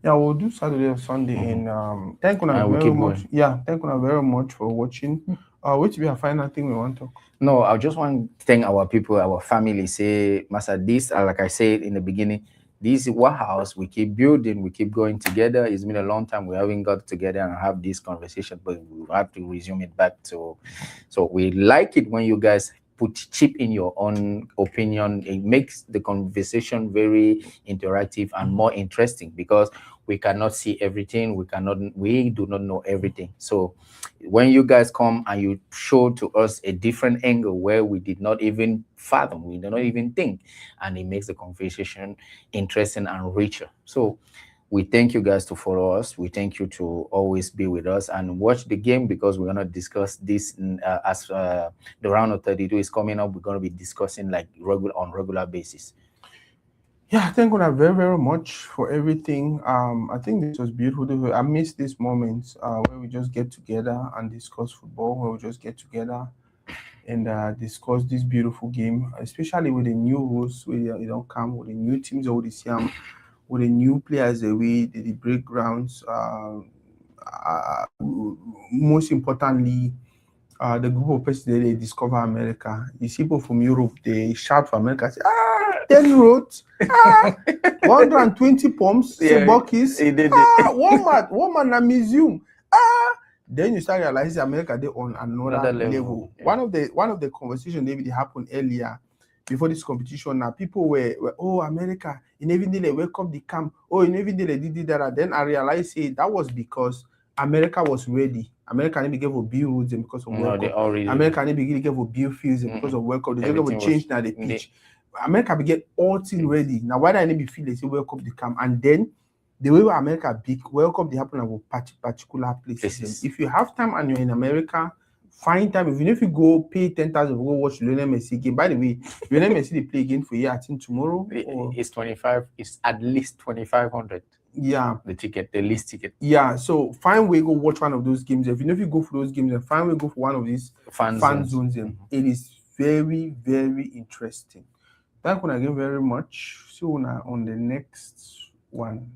Yeah, we'll do Saturday or Sunday. And thank you very much. Yeah, thank you very much for watching. Which be a final thing we want to talk? No, I just want to thank our people, our family. Say, Master, this, like I said in the beginning, this is what house we keep building, we keep going together. It's been a long time we haven't got together and have this conversation, but we have to resume it back to. So we like it when you guys chip in your own opinion. It makes the conversation very interactive and more interesting because we cannot see everything. We do not know everything. So when you guys come and you show to us a different angle where we did not even fathom, we did not even think, and it makes the conversation interesting and richer. So we thank you guys to follow us. We thank you to always be with us and watch the game because we're going to discuss this as the round of 32 is coming up. We're going to be discussing like on regular basis. Yeah, thank you very, very much for everything. I think this was beautiful. I miss these moments where we just get together and discuss football, where we just get together and discuss this beautiful game, especially with the new rules where you don't come with the new teams over the Siam, with the new players the way they break grounds. Most importantly, the group of persons they discover America. You see people from Europe, they shout for America, say, 10 roads, 120 pumps, Sebokis, Walmart, a museum. Then you start realizing America they on another level. Yeah. One of the conversations David happened earlier before this competition. Now people were America, in even they welcome the camp, in even they did that. Then I realized that was because America was ready. America didn't begin to build roads because of World Cup. America didn't begin to build fields because of World Cup. They didn't go change now the pitch. America began all things ready. Now why don't they feel they say welcome the camp? And then the way America big welcome they happen at particular places. If you have time and you're in America, find time. Even if you go pay 10,000 go watch Lionel Messi game. By the way, Lionel Messi they play again for you. I think tomorrow. It's 25. It's at least 2,500. Yeah, the least ticket. Yeah, so find way go watch one of those games. If you go for those games and find way go for one of these fan zones. It is very, very interesting. Thank you again very much. See you on the next one.